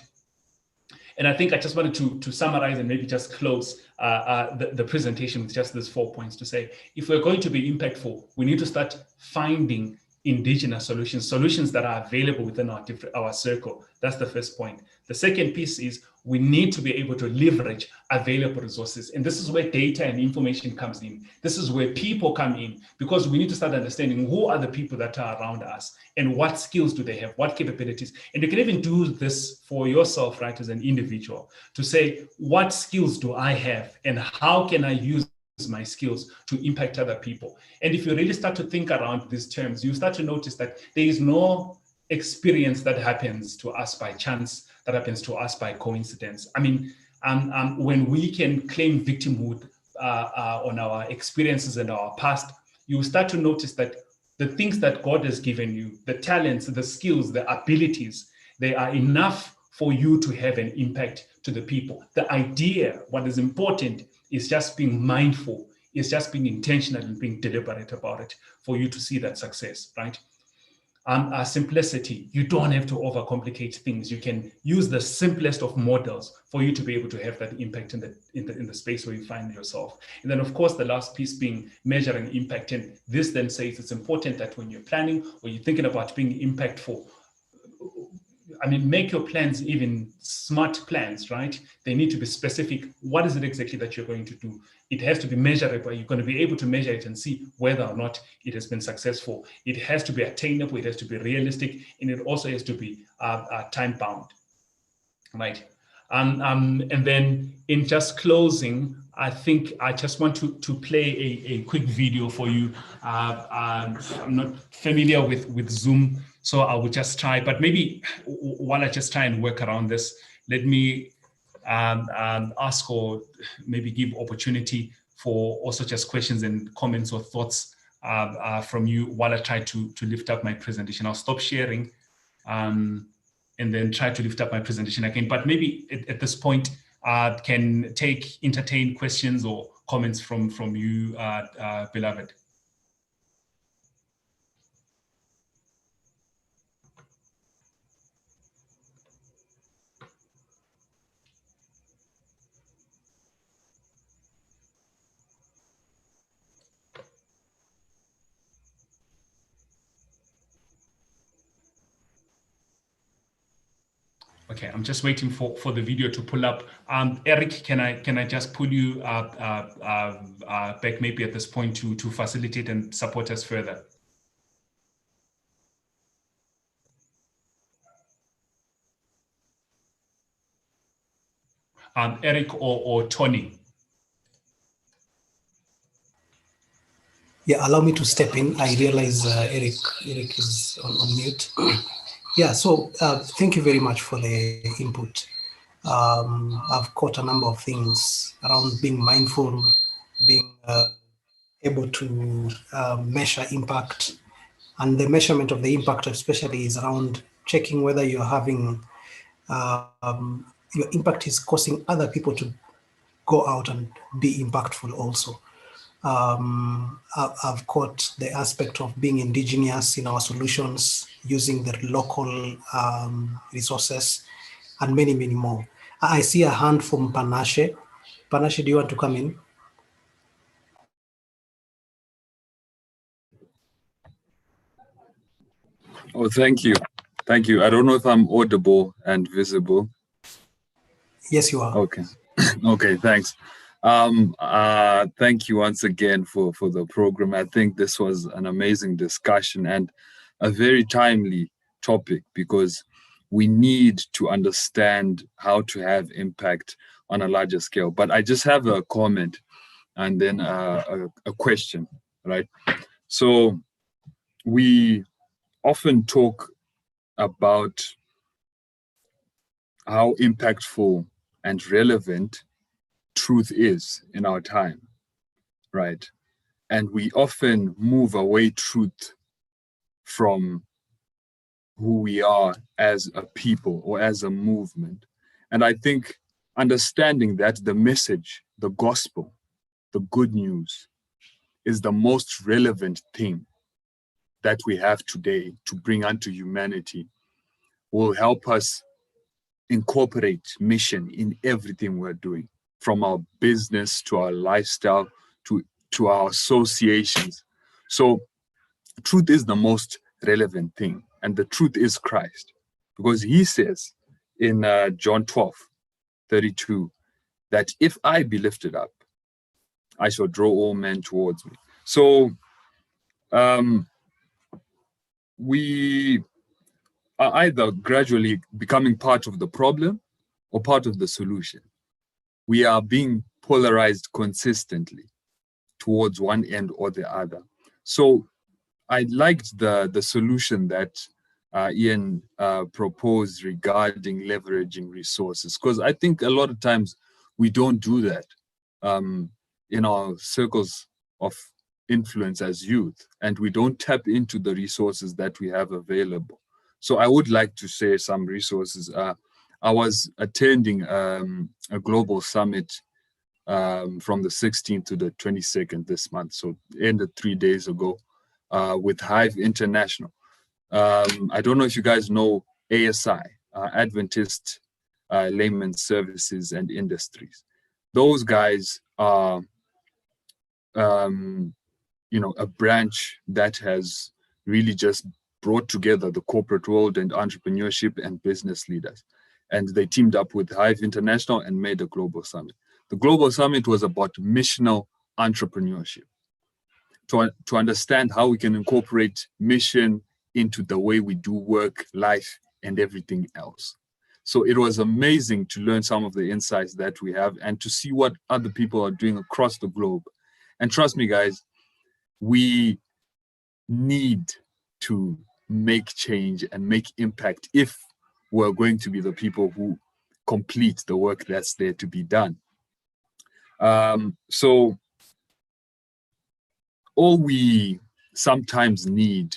And I think I just wanted to summarize and maybe just close the presentation with just these 4 points to say, if we're going to be impactful, we need to start finding indigenous solutions that are available within our circle. That's the first point. The second piece is we need to be able to leverage available resources. And this is where data and information comes in. This is where people come in, because we need to start understanding who are the people that are around us and what skills do they have, what capabilities. And you can even do this for yourself, right, as an individual, to say, what skills do I have and how can I use my skills to impact other people? And if you really start to think around these terms, you start to notice that there is no experience that happens to us by chance, that happens to us by coincidence. I mean, when we can claim victimhood on our experiences and our past, you start to notice that the things that God has given you, the talents, the skills, the abilities, they are enough for you to have an impact to the people. The idea, what is important, is just being mindful, is just being intentional and being deliberate about it for you to see that success, right? Simplicity, you don't have to overcomplicate things. You can use the simplest of models for you to be able to have that impact in the space where you find yourself. And then, of course, the last piece being measuring impact. And this then says it's important that when you're planning or you're thinking about being impactful, I mean, make your plans even smart plans, right? They need to be specific. What is it exactly that you're going to do? It has to be measurable. You're going to be able to measure it and see whether or not it has been successful. It has to be attainable. It has to be realistic. And it also has to be time bound, right? And then in just closing, I think I just want to play a quick video for you. I'm not familiar with Zoom, so I will just try, but maybe while I just try and work around this, let me ask or maybe give opportunity for also just questions and comments or thoughts from you while I try to lift up my presentation. I'll stop sharing and then try to lift up my presentation again. But maybe at this point, can entertain questions or comments from you, beloved. Okay, I'm just waiting for the video to pull up. Eric, can I just pull you back maybe at this point to facilitate and support us further? Eric or Tony? Yeah, allow me to step in. I realize Eric is on mute. Yeah, so thank you very much for the input. I've caught a number of things around being mindful, being able to measure impact, and the measurement of the impact especially is around checking whether you're having your impact is causing other people to go out and be impactful also. I've caught the aspect of being indigenous in our solutions, using the local resources, and many, many more. I see a hand from Panache. Panache, do you want to come in? Oh, thank you. Thank you. I don't know if I'm audible and visible. Yes, you are. Okay. Okay, thanks. Thank you once again for the program. I think this was an amazing discussion and a very timely topic because we need to understand how to have impact on a larger scale. But I just have a comment and then a question, right? So we often talk about how impactful and relevant truth is in our time, right? And we often move away truth from who we are as a people or as a movement. And I think understanding that the message, the gospel, the good news is the most relevant thing that we have today to bring unto humanity will help us incorporate mission in everything we're doing, from our business to our lifestyle to our associations. So truth is the most relevant thing, and the truth is Christ, because he says in John 12:32 that if I be lifted up, I shall draw all men towards me. So we are either gradually becoming part of the problem or part of the solution. We are being polarized consistently towards one end or the other. So I liked the solution that Ian proposed regarding leveraging resources, because I think a lot of times we don't do that in our circles of influence as youth, and we don't tap into the resources that we have available. So I would like to share some resources. I was attending a global summit from the 16th to the 22nd this month, so ended 3 days ago with Hive International. I don't know if you guys know ASI, Adventist Layman's Services and Industries. Those guys are a branch that has really just brought together the corporate world and entrepreneurship and business leaders. And they teamed up with Hive International and made a global summit. The global summit was about missional entrepreneurship, to understand how we can incorporate mission into the way we do work, life, and everything else. So it was amazing to learn some of the insights that we have and to see what other people are doing across the globe. And trust me, guys, we need to make change and make impact if we're going to be the people who complete the work that's there to be done. So all we sometimes need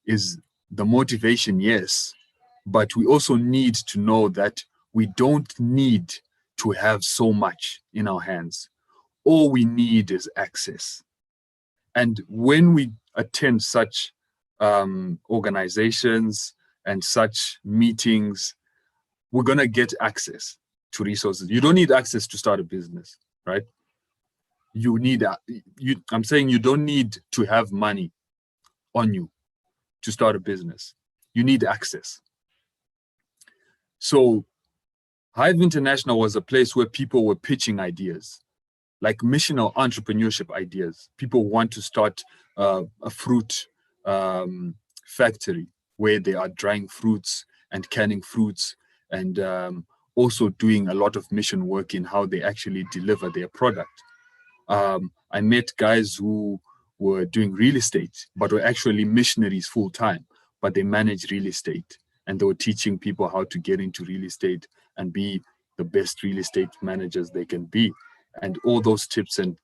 is the motivation, yes, but we also need to know that we don't need to have so much in our hands. All we need is access. And when we attend such organizations and such meetings, we're going to get access to resources. You don't need access to start a business, right? You need, I'm saying you don't need to have money on you to start a business. You need access. So Hive International was a place where people were pitching ideas, like missional entrepreneurship ideas. People want to start a fruit factory where they are drying fruits and canning fruits and also doing a lot of mission work in how they actually deliver their product. I met guys who were doing real estate, but were actually missionaries full time, but they manage real estate. And they were teaching people how to get into real estate and be the best real estate managers they can be. And all those tips and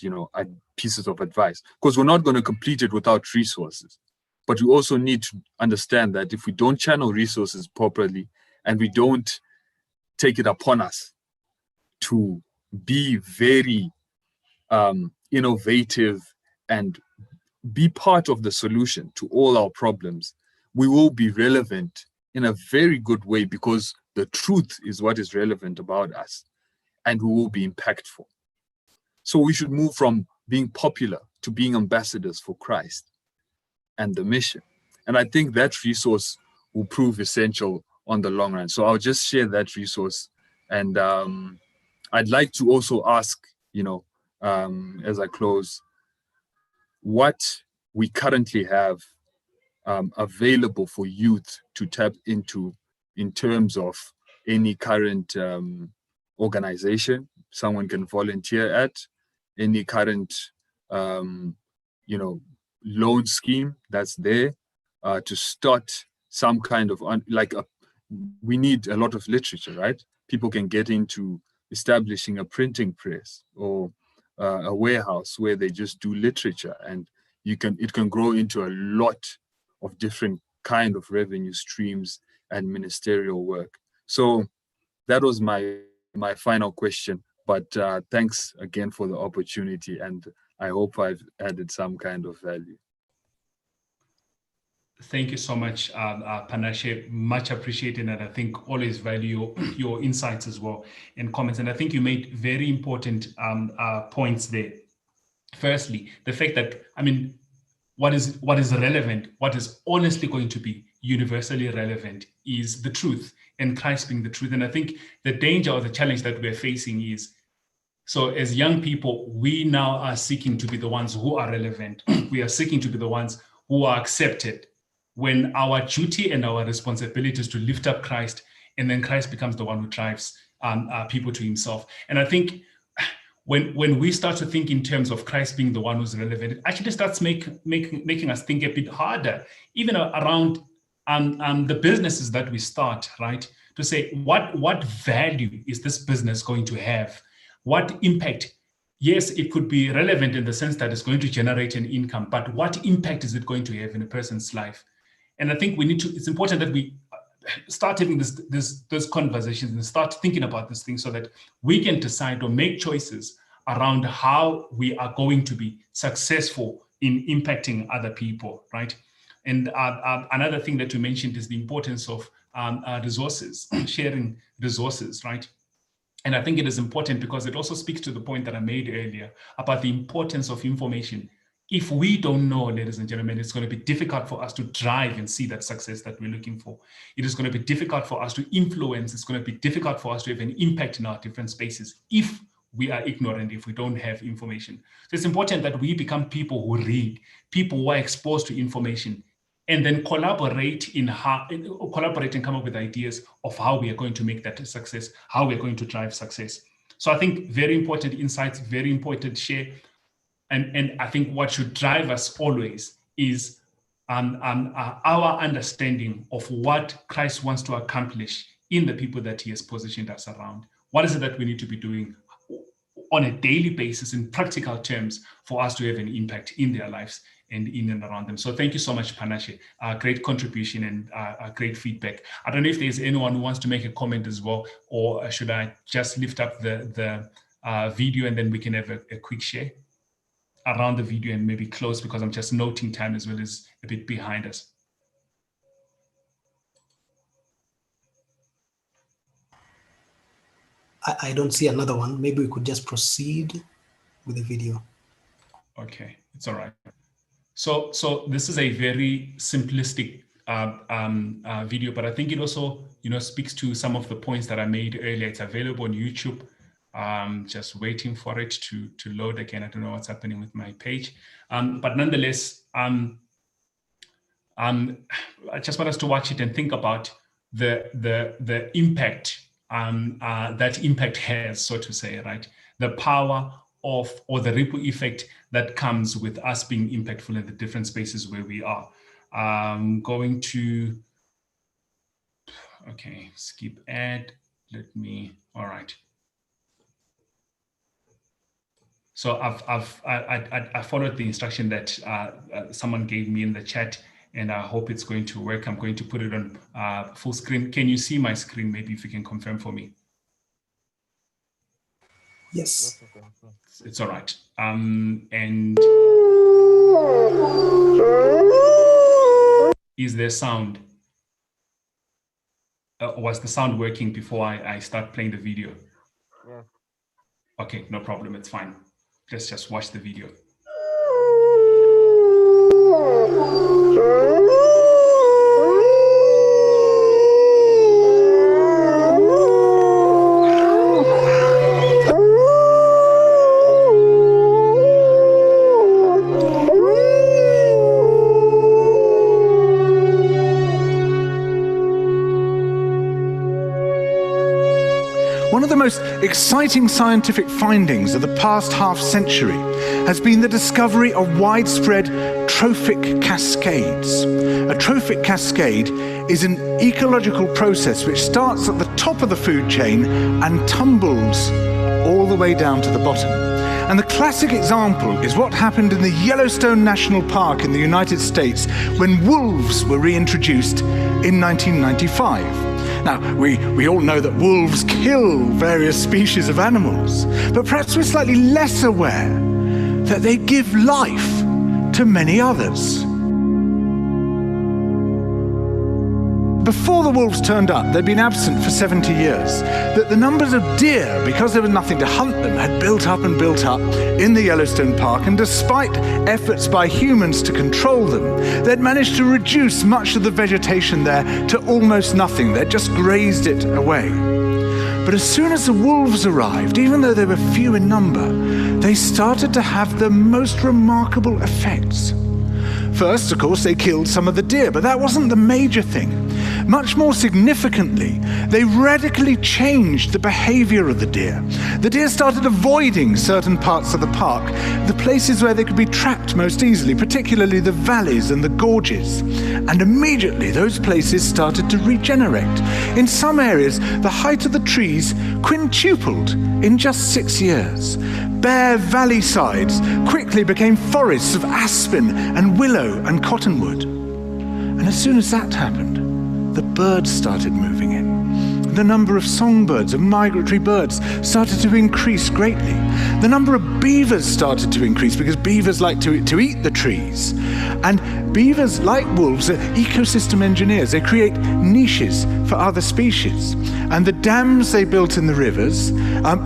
you know, pieces of advice, because we're not going to complete it without resources. But we also need to understand that if we don't channel resources properly and we don't take it upon us to be very innovative and be part of the solution to all our problems, we will be relevant in a very good way, because the truth is what is relevant about us, and we will be impactful. So we should move from being popular to being ambassadors for Christ and the mission. And I think that resource will prove essential on the long run. So I'll just share that resource. And I'd like to also ask, you know, as I close, what we currently have available for youth to tap into in terms of any current organization someone can volunteer at, any current you know, loan scheme that's there to start some kind of we need a lot of literature, right? People can get into establishing a printing press or a warehouse where they just do literature, and it can grow into a lot of different kind of revenue streams and ministerial work. So that was my final question, but thanks again for the opportunity, and I hope I've added some kind of value. Thank you so much, Panashe. Much appreciated, and I think always value your insights as well and comments. And I think you made very important points there. Firstly, the fact that, I mean, what is relevant, what is honestly going to be universally relevant is the truth, and Christ being the truth. And I think the danger or the challenge that we're facing is, so as young people, we now are seeking to be the ones who are relevant. We are seeking to be the ones who are accepted, when our duty and our responsibility is to lift up Christ, and then Christ becomes the one who drives people to himself. And I think when we start to think in terms of Christ being the one who's relevant, it actually starts making us think a bit harder, even around the businesses that we start, right? To say, what value is this business going to have? What impact? Yes, it could be relevant in the sense that it's going to generate an income, but what impact is it going to have in a person's life? And I think it's important that we start having those conversations and start thinking about this thing so that we can decide or make choices around how we are going to be successful in impacting other people, right? And another thing that you mentioned is the importance of resources, sharing resources, right? And I think it is important because it also speaks to the point that I made earlier about the importance of information. If we don't know, ladies and gentlemen, it's going to be difficult for us to drive and see that success that we're looking for. It is going to be difficult for us to influence. It's going to be difficult for us to have an impact in our different spaces if we are ignorant, if we don't have information. So it's important that we become people who read, people who are exposed to information, and then collaborate and come up with ideas of how we are going to make that a success, how we're going to drive success. So I think very important insights, very important share. And I think what should drive us always is our understanding of what Christ wants to accomplish in the people that he has positioned us around. What is it that we need to be doing on a daily basis in practical terms for us to have an impact in their lives and in and around them? So thank you so much, Panache. Great contribution and great feedback. I don't know if there's anyone who wants to make a comment as well, or should I just lift up the video and then we can have a quick share around the video and maybe close, because I'm just noting time as well as a bit behind us. I don't see another one. Maybe we could just proceed with the video. Okay, it's all right. So this is a very simplistic video, but I think it also, speaks to some of the points that I made earlier. It's available on YouTube. Just waiting for it to load again. I don't know what's happening with my page, but nonetheless, I just want us to watch it and think about the impact that impact has, so to say, right? The power of, or the ripple effect that comes with us being impactful in the different spaces where we are. Going to, okay, skip ad. All right. So I followed the instruction that someone gave me in the chat, and I hope it's going to work. I'm going to put it on full screen. Can you see my screen? Maybe if you can confirm for me. Yes. It's all right. And is there sound? Was the sound working before I start playing the video? Yeah. Okay, no problem. It's fine. Let's just watch the video. One of the most exciting scientific findings of the past half century has been the discovery of widespread trophic cascades. A trophic cascade is an ecological process which starts at the top of the food chain and tumbles all the way down to the bottom. And the classic example is what happened in the Yellowstone National Park in the United States when wolves were reintroduced in 1995. Now, we all know that wolves kill various species of animals, but perhaps we're slightly less aware that they give life to many others. Before the wolves turned up, they'd been absent for 70 years, that the numbers of deer, because there was nothing to hunt them, had built up and built up in the Yellowstone Park, and despite efforts by humans to control them, they'd managed to reduce much of the vegetation there to almost nothing. They'd just grazed it away. But as soon as the wolves arrived, even though they were few in number, they started to have the most remarkable effects. First, of course, they killed some of the deer, but that wasn't the major thing. Much more significantly, they radically changed the behavior of the deer. The deer started avoiding certain parts of the park, the places where they could be trapped most easily, particularly the valleys and the gorges. And immediately, those places started to regenerate. In some areas, the height of the trees quintupled in just 6 years. Bare valley sides quickly became forests of aspen and willow and cottonwood. And as soon as that happened, the birds started moving in. The number of songbirds, of migratory birds, started to increase greatly. The number of beavers started to increase because beavers like to eat the trees. And beavers, like wolves, are ecosystem engineers. They create niches for other species. And the dams they built in the rivers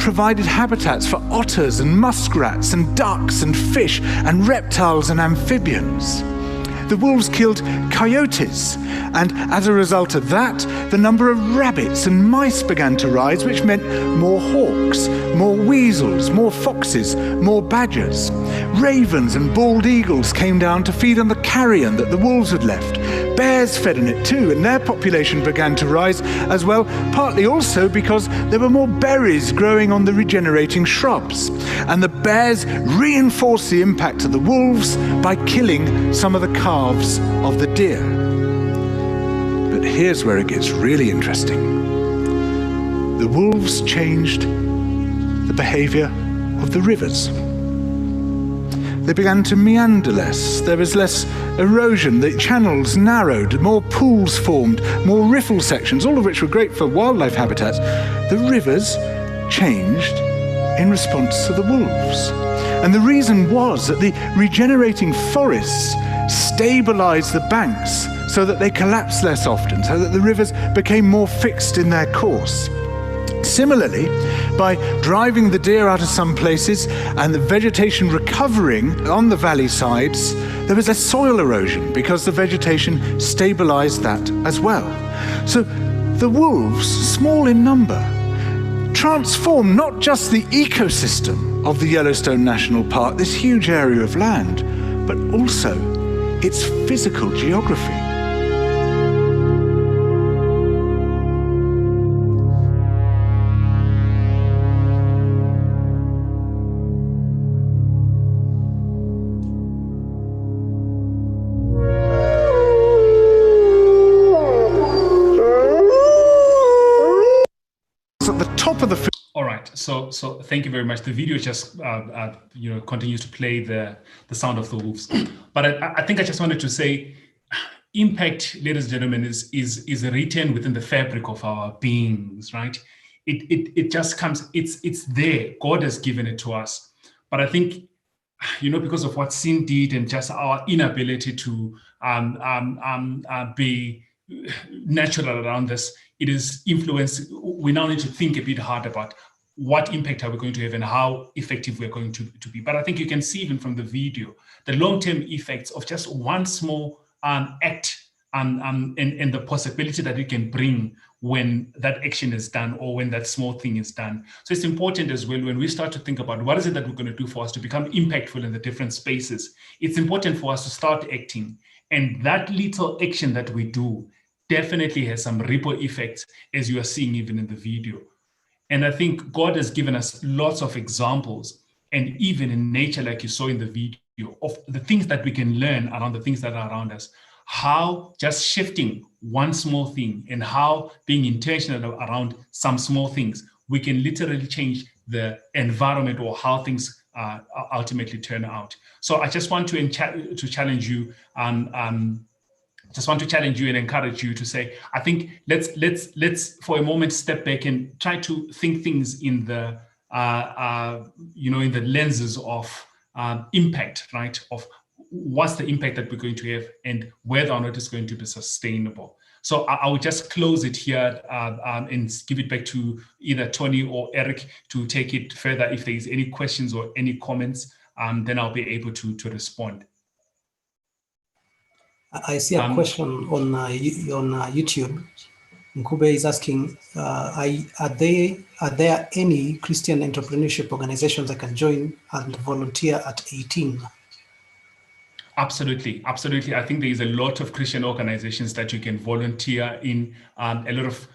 provided habitats for otters and muskrats and ducks and fish and reptiles and amphibians. the wolves killed coyotes, and as a result of that, the number of rabbits and mice began to rise, which meant more hawks, more weasels, more foxes, more badgers. Ravens and bald eagles came down to feed on the carrion that the wolves had left. Bears fed on it too, and their population began to rise as well, partly also because there were more berries growing on the regenerating shrubs. And the bears reinforced the impact of the wolves by killing some of the calves of the deer. But here's where it gets really interesting. The wolves changed the behavior of the rivers. They began to meander less. There was less erosion. The channels narrowed, more pools formed, more riffle sections, all of which were great for wildlife habitats. The rivers changed in response to the wolves. And the reason was that the regenerating forests stabilized the banks so that they collapsed less often, so that the rivers became more fixed in their course. Similarly, by driving the deer out of some places and the vegetation recovering on the valley sides, there was a soil erosion because the vegetation stabilized that as well. So the wolves, small in number, transformed not just the ecosystem of the Yellowstone National Park, this huge area of land, but also its physical geography. All right, so thank you very much. The video just continues to play the sound of the wolves, but I think I just wanted to say, impact, ladies and gentlemen, is written within the fabric of our beings, right? It just comes. It's there. God has given it to us, but I think, because of what sin did and just our inability to be natural around this, it is influenced. We now need to think a bit hard about what impact are we going to have and how effective we're going to be. But I think you can see even from the video, the long-term effects of just one small act and the possibility that it can bring when that action is done or when that small thing is done. So it's important as well when we start to think about what is it that we're going to do for us to become impactful in the different spaces. It's important for us to start acting. And that little action that we do definitely has some ripple effects, as you are seeing even in the video. And I think God has given us lots of examples, and even in nature, like you saw in the video, of the things that we can learn around the things that are around us, how just shifting one small thing and how being intentional around some small things, we can literally change the environment or how things ultimately turn out. So I just want to challenge you and encourage you to say, I think let's for a moment step back and try to think things in the in the lenses of impact, right? Of what's the impact that we're going to have and whether or not it's going to be sustainable. So I will just close it here and give it back to either Tony or Eric to take it further. If there is any questions or any comments, then I'll be able to respond. I see a question on YouTube. Nqaba is asking, are there any Christian entrepreneurship organizations I can join and volunteer at 18? Absolutely. I think there is a lot of Christian organizations that you can volunteer in, a lot of,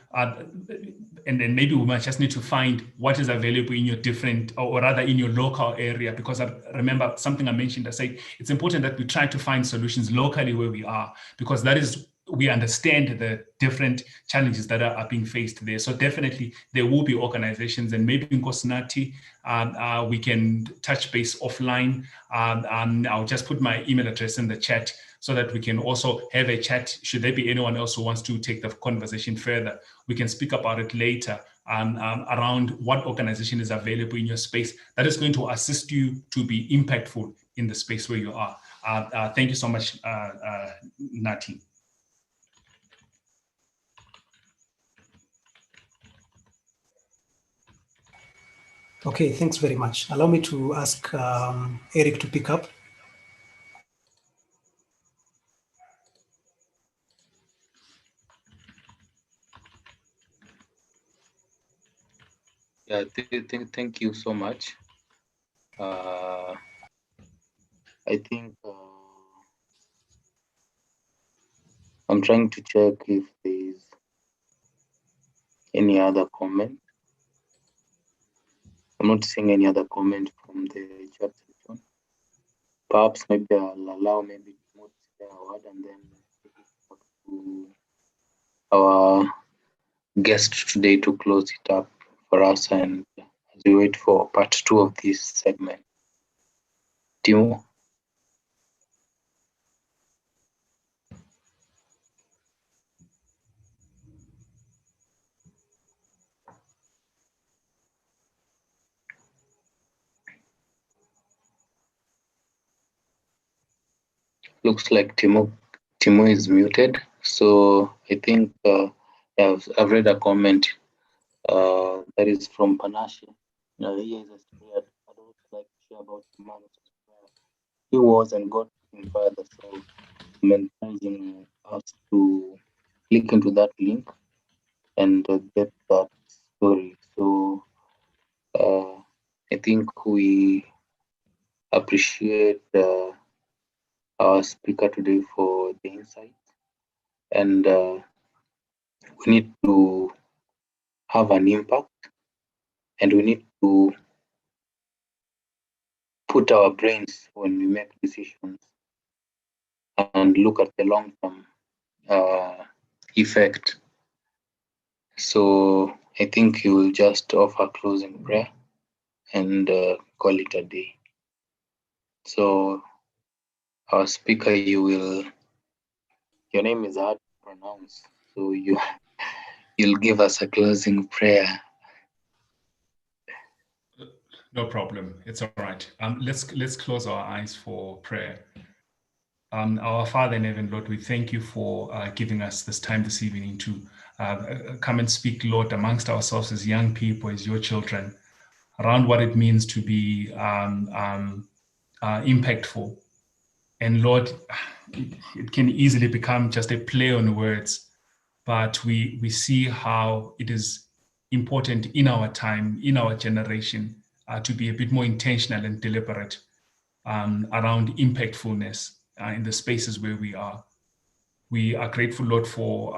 and then maybe we might just need to find what is available in your different, or rather in your local area, because I remember something I mentioned, I said, it's important that we try to find solutions locally where we are, because that is, we understand the different challenges that are being faced there. So definitely there will be organizations, and maybe in Nkosinathi, we can touch base offline. I'll just put my email address in the chat so that we can also have a chat. Should there be anyone else who wants to take the conversation further, we can speak about it later around what organization is available in your space that is going to assist you to be impactful in the space where you are. Thank you so much, Nati. Okay, thanks very much. Allow me to ask Eric to pick up. Yeah, thank you so much. I think I'm trying to check if there's any other comment. I'm not seeing any other comment from the chat section. Perhaps maybe I'll allow maybe to say a word and then back to our guest today to close it up for us, and as we wait for part 2 of this segment. Timo? Looks like Timo is muted. So I think I've read a comment that is from Panache. Here is a story I'd also like to share about the man where he was and got him further. So I'm encouraging us to click into that link and get that story. So I think we appreciate our speaker today for the insight, and we need to have an impact, and we need to put our brains when we make decisions and look at the long-term effect. So I think you will just offer closing prayer and call it a day. So our speaker, your name is hard to pronounce, so you'll give us a closing prayer. No problem. It's all right. Let's close our eyes for prayer. Our Father in heaven, Lord, we thank you for giving us this time this evening to come and speak, Lord, amongst ourselves as young people, as your children, around what it means to be impactful. And Lord, it can easily become just a play on words, but we see how it is important in our time, in our generation, to be a bit more intentional and deliberate around impactfulness in the spaces where we are. We are grateful, Lord, for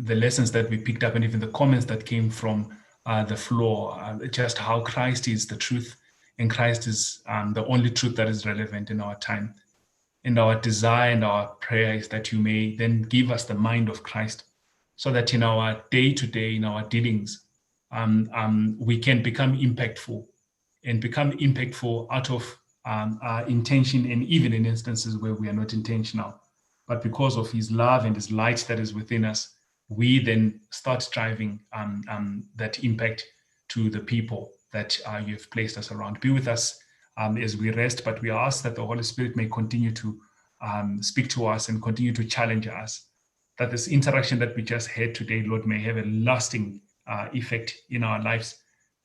the lessons that we picked up and even the comments that came from the floor, just how Christ is the truth and Christ is the only truth that is relevant in our time. And our desire and our prayer is that you may then give us the mind of Christ, so that in our day-to-day, in our dealings, we can become impactful out of our intention, and even in instances where we are not intentional. But because of his love and his light that is within us, we then start driving that impact to the people that you have placed us around. Be with us as we rest, but we ask that the Holy Spirit may continue to speak to us and continue to challenge us, that this interaction that we just had today, Lord, may have a lasting effect in our lives,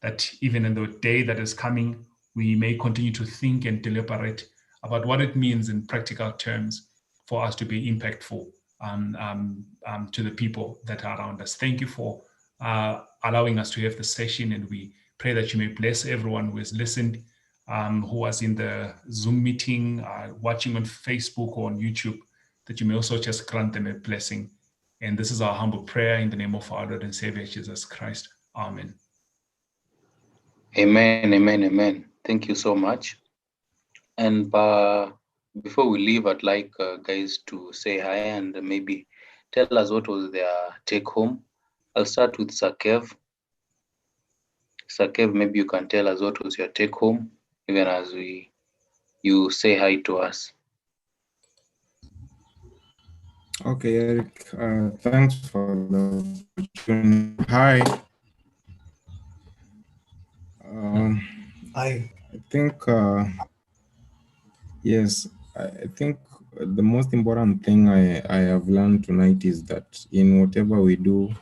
that even in the day that is coming, we may continue to think and deliberate about what it means in practical terms for us to be impactful to the people that are around us. Thank you for allowing us to have the session, and we pray that you may bless everyone who has listened, who was in the Zoom meeting, watching on Facebook or on YouTube, that you may also just grant them a blessing. And this is our humble prayer in the name of our Lord and Savior, Jesus Christ. Amen. Amen, amen, amen. Thank you so much. And before we leave, I'd like guys to say hi and maybe tell us what was their take home. I'll start with Sakev. Sakev, maybe you can tell us what was your take home, even as you say hi to us. Okay, Eric, thanks for the opportunity. Hi. Hi. I think, yes, I think the most important thing I have learned tonight is that in whatever we do,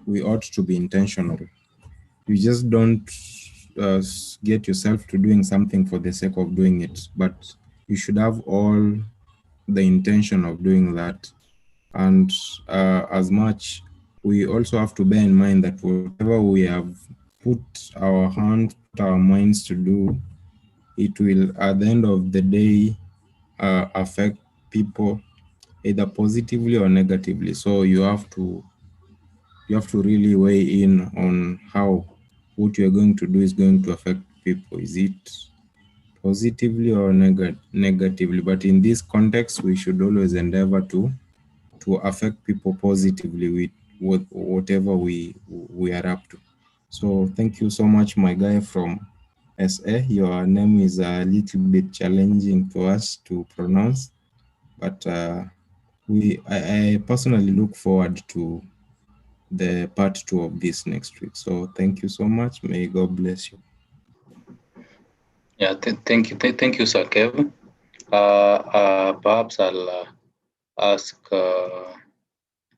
we ought to be intentional. You just don't get yourself to doing something for the sake of doing it, but you should have all the intention of doing that. And as much, we also have to bear in mind that whatever we have put our hands, put our minds to do, it will at the end of the day affect people either positively or negatively. So you have to really weigh in on how what you're going to do is going to affect people. Is it positively or negatively? But in this context, we should always endeavor to affect people positively with whatever we are up to. So thank you so much, my guy from SA. Your name is a little bit challenging to us to pronounce, but I personally look forward to the part 2 of this next week. So thank you so much. May God bless you. Yeah, thank you, Sir Kev. Perhaps I'll ask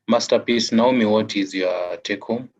Masterpiece Naomi, what is your take home?